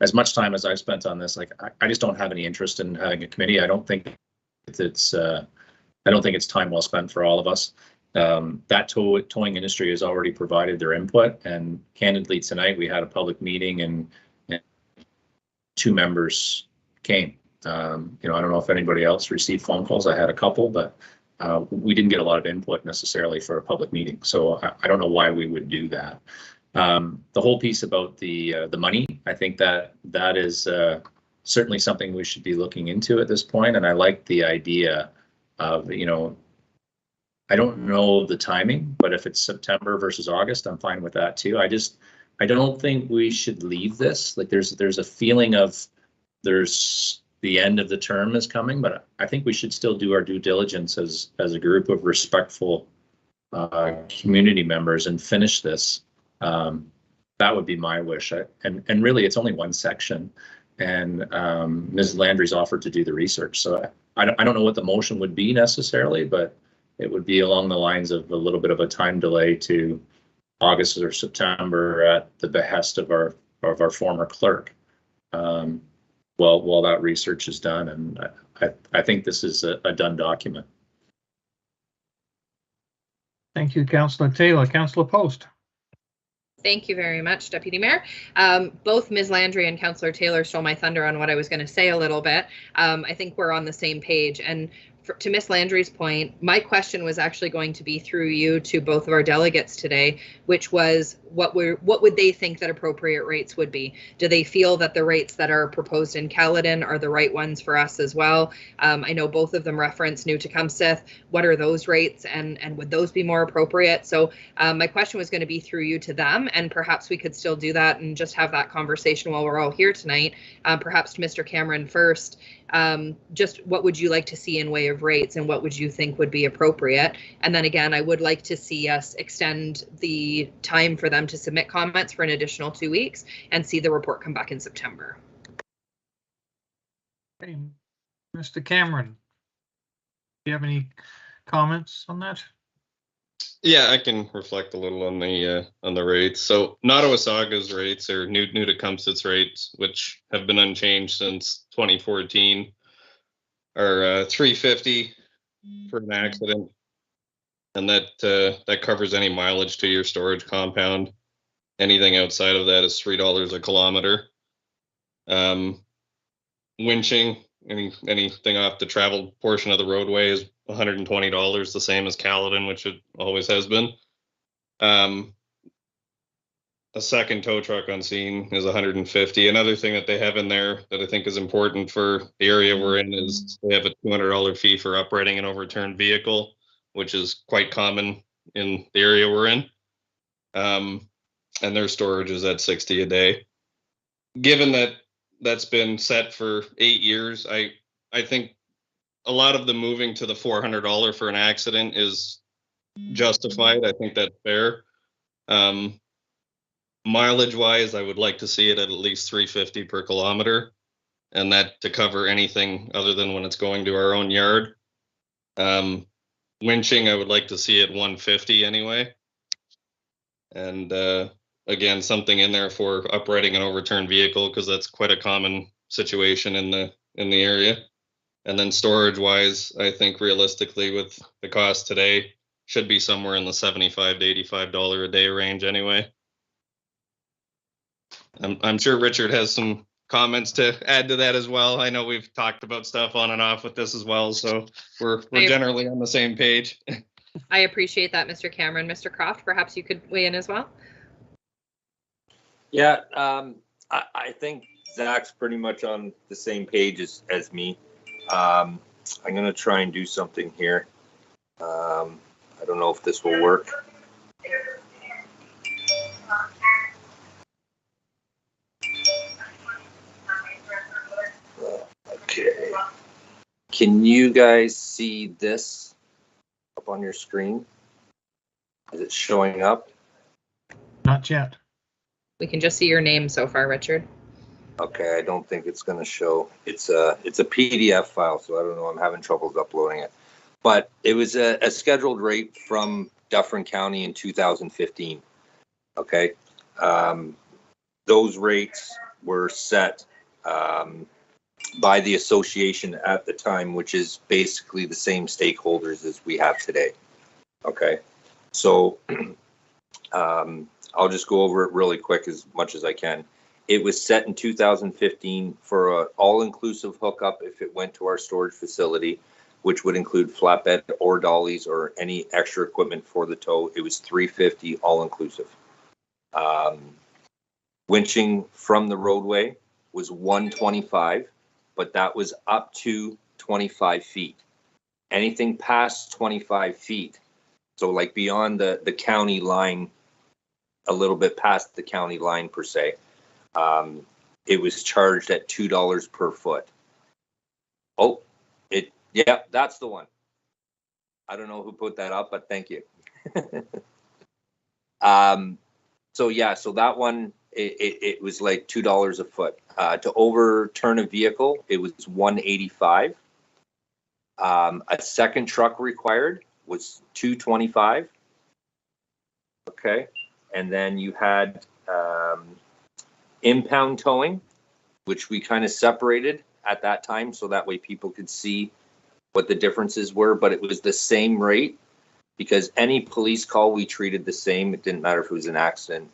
[SPEAKER 8] as much time as I've spent on this, like I just don't have any interest in having a committee. I don't think it's time well spent for all of us. That towing industry has already provided their input, and candidly tonight we had a public meeting and 2 members came. I don't know if anybody else received phone calls. I had a couple, but we didn't get a lot of input necessarily for a public meeting. So I don't know why we would do that. The whole piece about the money, I think that is certainly something we should be looking into at this point. And I like the idea of, I don't know the timing, but if it's September versus August, I'm fine with that too. I don't think we should leave this. Like there's a feeling of the end of the term is coming, but I think we should still do our due diligence as a group of respectful community members and finish this. That would be my wish. And really, it's only one section, and Ms. Landry's offered to do the research. So I don't know what the motion would be necessarily, but it would be along the lines of a little bit of a time delay to August or September at the behest of our former clerk. While that research is done, and I think this is a done document.
[SPEAKER 1] Thank you, Councillor Taylor. Councillor Post.
[SPEAKER 12] Thank you very much, Deputy Mayor. Both Ms. Landry and Councillor Taylor stole my thunder on what I was going to say a little bit. I think we're on the same page. And to Ms. Landry's point, my question was actually going to be through you to both of our delegates today, which was what would they think that appropriate rates would be? Do they feel that the rates that are proposed in Caledon are the right ones for us as well? I know both of them reference New Tecumseh. What are those rates, and would those be more appropriate? So my question was going to be through you to them, and perhaps we could still do that and just have that conversation while we're all here tonight. Perhaps to Mr. Cameron first. Just what would you like to see in way of rates, and what would you think would be appropriate? And then again, I would like to see us extend the time for them to submit comments for an additional 2 weeks and see the report come back in September.
[SPEAKER 1] Okay. Mr. Cameron, do you have any comments on that?
[SPEAKER 5] Yeah, I can reflect a little on the rates. So Nottawasaga's rates or New Tecumseh's rates, which have been unchanged since 2014, are $3.50 for an accident, and that covers any mileage to your storage compound. Anything outside of that is $3 a kilometer. Winching, anything off the traveled portion of the roadway is $120, the same as Caledon, which it always has been. A second tow truck on scene is $150. Another thing that they have in there that I think is important for the area we're in is they have a $200 fee for uprighting an overturned vehicle, which is quite common in the area we're in. And their storage is at $60 a day. Given that that's been set for 8 years, I think a lot of the moving to the $400 for an accident is justified. I think that's fair. Mileage wise, I would like to see it at least $3.50 per kilometer, and that to cover anything other than when it's going to our own yard. Winching, I would like to see it $150 anyway. And again, something in there for uprighting an overturned vehicle, because that's quite a common situation in the area. And then storage wise, I think realistically with the cost today should be somewhere in the $75 to $85 a day range anyway. I'm sure Richard has some comments to add to that as well. I know we've talked about stuff on and off with this as well, so we're generally on the same page.
[SPEAKER 12] I appreciate that, Mr. Cameron. Mr. Croft, perhaps you could weigh in as well.
[SPEAKER 6] Yeah, I think Zach's pretty much on the same page as me. I'm going to try and do something here. I don't know if this will work. Okay. Can you guys see this up on your screen? Is it showing up?
[SPEAKER 1] Not yet.
[SPEAKER 12] We can just see your name so far, Richard.
[SPEAKER 6] Okay, I don't think it's going to show. It's a PDF file, so I don't know. I'm having troubles uploading it. But it was a scheduled rate from Dufferin County in 2015. Okay, those rates were set by the association at the time, which is basically the same stakeholders as we have today. Okay, so I'll just go over it really quick as much as I can. It was set in 2015 for an all-inclusive hookup if it went to our storage facility, which would include flatbed or dollies or any extra equipment for the tow. It was $350 all-inclusive. Winching from the roadway was $125, but that was up to 25 feet. Anything past 25 feet, so like beyond the county line, a little bit past the county line per se, it was charged at $2 per foot. Oh, yeah, that's the one. I don't know who put that up, but thank you. So yeah, so that one, it was like $2 a foot. To overturn a vehicle, it was $185. A second truck required was $225. Okay, and then you had impound towing, which we kind of separated at that time so that way people could see what the differences were, but it was the same rate because any police call we treated the same. It didn't matter if it was an accident,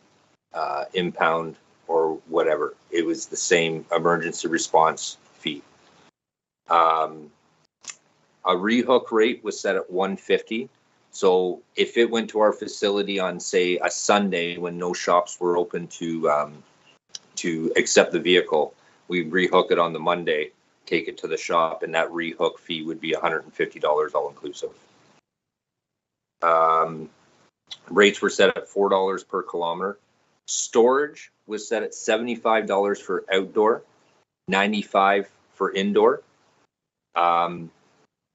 [SPEAKER 6] impound, or whatever. It was the same emergency response fee. A rehook rate was set at $150. So if it went to our facility on, say, a Sunday when no shops were open to accept the vehicle, we'd rehook it on the Monday, take it to the shop, and that rehook fee would be $150 all inclusive. Rates were set at $4 per kilometer. Storage was set at $75 for outdoor, $95 for indoor.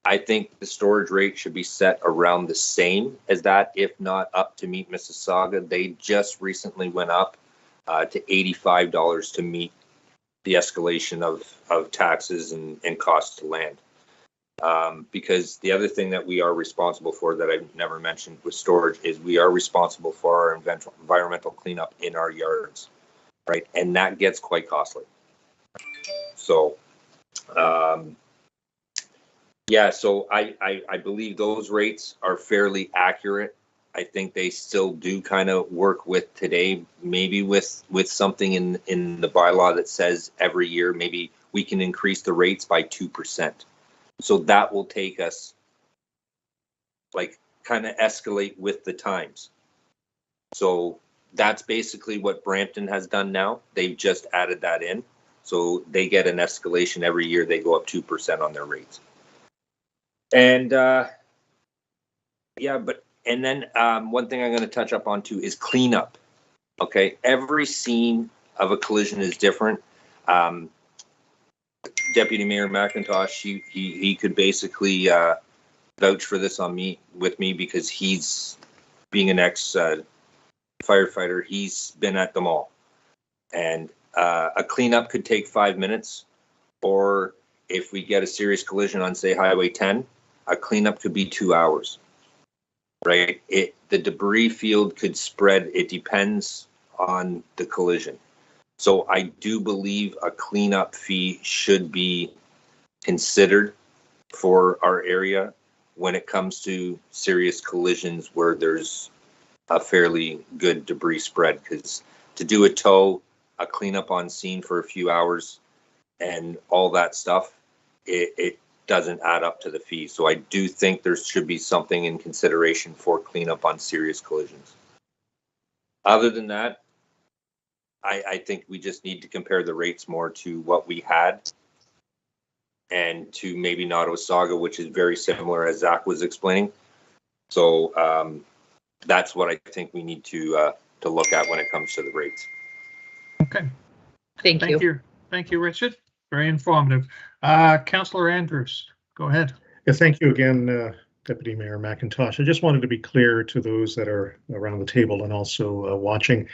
[SPEAKER 6] I think the storage rate should be set around the same as that, if not up to meet Mississauga. They just recently went up to $85 to meet the escalation of taxes and costs to land. Because the other thing that we are responsible for that I've never mentioned with storage is we are responsible for our environmental cleanup in our yards, right? And that gets quite costly. So, yeah, so I believe those rates are fairly accurate. I think they still do kind of work with today, maybe with something in the bylaw that says every year, maybe we can increase the rates by 2%. So that will take us, like, kind of escalate with the times. So that's basically what Brampton has done now. They've just added that in. So they get an escalation every year. They go up 2% on their rates. And yeah, but, and then one thing I'm going to touch up on too is cleanup. Okay, every scene of a collision is different. Deputy Mayor McIntosh, he could basically vouch for this with me because he's, being an ex firefighter, he's been at them all. And a cleanup could take 5 minutes, or if we get a serious collision on, say, Highway 10, a cleanup could be 2 hours, right? The debris field could spread. It depends on the collision. So I do believe a cleanup fee should be considered for our area when it comes to serious collisions where there's a fairly good debris spread, because to do a tow, a cleanup on scene for a few hours and all that stuff, it doesn't add up to the fee. So I do think there should be something in consideration for cleanup on serious collisions. Other than that, I think we just need to compare the rates more to what we had and to maybe Nottawasaga, which is very similar, as Zach was explaining. So that's what I think we need to look at when it comes to the rates.
[SPEAKER 1] Okay.
[SPEAKER 12] Thank you.
[SPEAKER 1] Thank you, Richard. Very informative. Councillor Andrews, go ahead.
[SPEAKER 2] Yeah, thank you again, Deputy Mayor McIntosh. I just wanted to be clear to those that are around the table and also watching.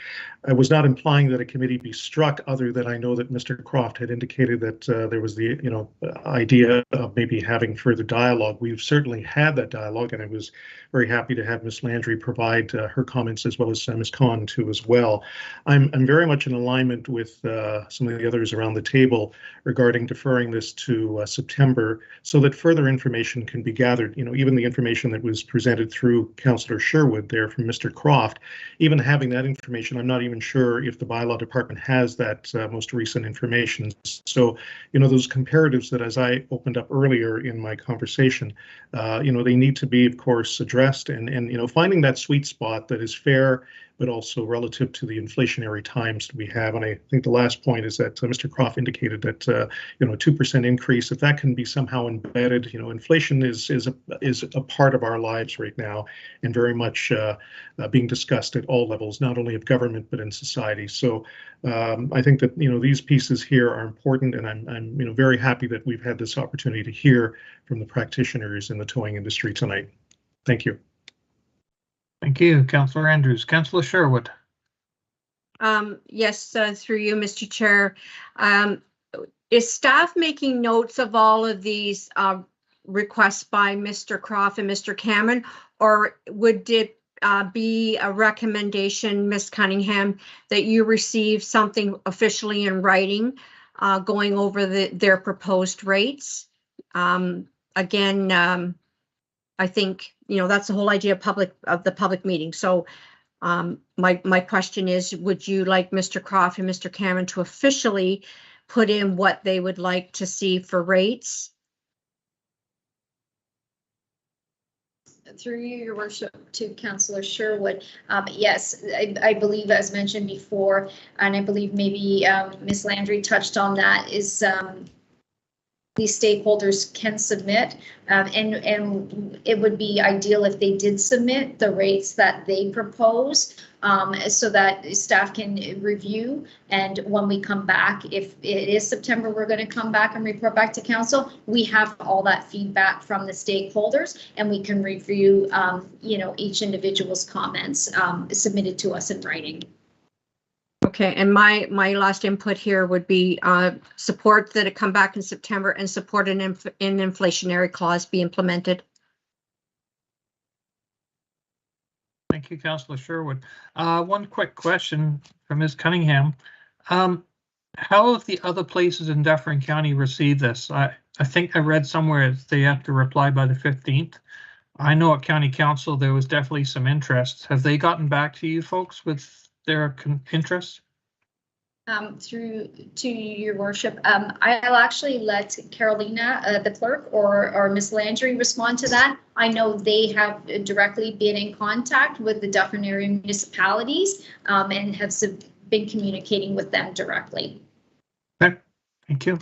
[SPEAKER 2] I was not implying that a committee be struck, other than I know that Mr. Croft had indicated that there was the idea of maybe having further dialogue. We've certainly had that dialogue, and I was very happy to have Ms. Landry provide her comments, as well as Ms. Khan too as well. I'm very much in alignment with some of the others around the table regarding deferring this to September, so that further information can be gathered. Even the information that was presented through Councillor Sherwood there from Mr. Croft, even having that information, I'm not even sure if the bylaw department has that most recent information. So, those comparatives that, as I opened up earlier in my conversation, they need to be, of course, addressed, and finding that sweet spot that is fair, but also relative to the inflationary times that we have. And I think the last point is that Mr. Croft indicated that a 2% increase, if that can be somehow embedded, inflation is a part of our lives right now, and very much being discussed at all levels, not only of government but in society. So I think that these pieces here are important, and I'm very happy that we've had this opportunity to hear from the practitioners in the towing industry tonight. Thank you.
[SPEAKER 1] Thank you, Councillor Andrews. Councillor Sherwood.
[SPEAKER 11] Yes, through you, Mr. Chair. Is staff making notes of all of these requests by Mr. Croft and Mr. Cameron, or would it be a recommendation, Ms. Cunningham, that you receive something officially in writing going over their proposed rates? Again, I think that's the whole idea of the public meeting. So my question is, would you like Mr. Croft and Mr. Cameron to officially put in what they would like to see for rates?
[SPEAKER 4] Through you, Your Worship, to Councillor Sherwood. Yes, I believe, as mentioned before, and I believe maybe Ms. Landry touched on that, is these stakeholders can submit, and it would be ideal if they did submit the rates that they propose, so that staff can review. And when we come back, if it is September, we're going to come back and report back to council. We have all that feedback from the stakeholders, and we can review, each individual's comments submitted to us in writing.
[SPEAKER 11] Okay, and my last input here would be support that it come back in September and support an inflationary clause be implemented.
[SPEAKER 1] Thank you, Councillor Sherwood. One quick question from Ms. Cunningham. How have the other places in Dufferin County received this? I think I read somewhere they have to reply by the 15th. I know at County Council there was definitely some interest. Have they gotten back to you folks with their interest?
[SPEAKER 4] Through to your worship, I'll actually let Carolina, the clerk, or Ms. Landry respond to that. I know they have directly been in contact with the Dufferin area municipalities and have been communicating with them directly.
[SPEAKER 1] Okay, thank you.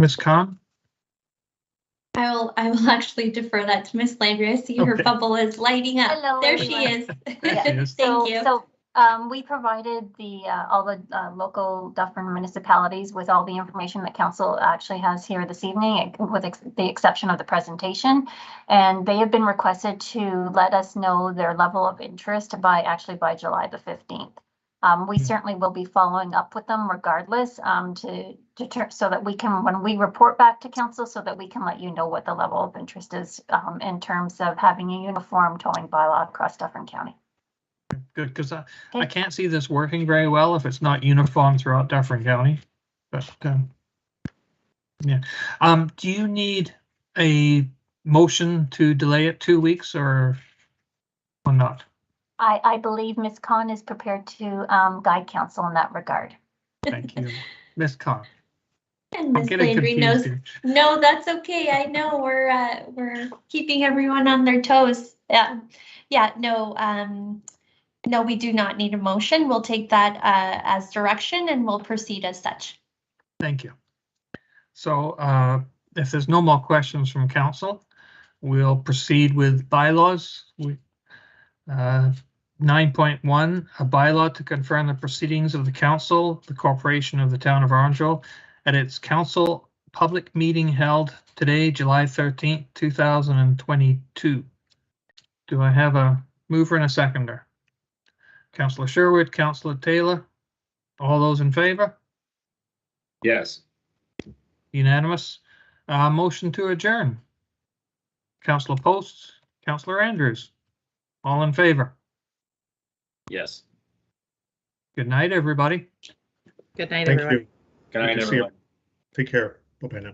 [SPEAKER 1] Ms. Khan?
[SPEAKER 10] I will actually defer that to Miss Landry. I see her bubble is lighting up.
[SPEAKER 9] Hello,
[SPEAKER 10] there
[SPEAKER 9] everyone.
[SPEAKER 10] she is.
[SPEAKER 9] Yeah.
[SPEAKER 10] Thank you.
[SPEAKER 9] So we provided all the local Dufferin municipalities with all the information that council actually has here this evening, with the exception of the presentation. And they have been requested to let us know their level of interest by July the 15th. We certainly will be following up with them regardless so that we can, when we report back to council, so that we can let you know what the level of interest is in terms of having a uniform towing bylaw across Dufferin County.
[SPEAKER 1] Good, because I can't see this working very well if it's not uniform throughout Dufferin County. But yeah, do you need a motion to delay it 2 weeks or not?
[SPEAKER 9] I believe Ms. Khan is prepared to guide council in that regard.
[SPEAKER 1] Thank you, Ms. Khan.
[SPEAKER 10] And Ms. Landry knows. No, that's okay. I know we're keeping everyone on their toes. Yeah. No, we do not need a motion. We'll take that as direction and we'll proceed as such.
[SPEAKER 1] Thank you. So if there's no more questions from council, we'll proceed with bylaws. 9.1, a bylaw to confirm the proceedings of the council, the corporation of the town of Orangeville, at its council public meeting held today, July 13th, 2022. Do I have a mover and a seconder? Councillor Sherwood, Councillor Taylor, all those in favor?
[SPEAKER 6] Yes.
[SPEAKER 1] Unanimous. Motion to adjourn. Councillor Post, Councillor Andrews, all in favor?
[SPEAKER 6] Yes.
[SPEAKER 1] Good night, everybody.
[SPEAKER 12] Good night,
[SPEAKER 2] Thank
[SPEAKER 12] everyone.
[SPEAKER 2] you.
[SPEAKER 6] Good night,
[SPEAKER 2] Good to see you.
[SPEAKER 6] everyone.
[SPEAKER 2] Take care. Bye-bye now.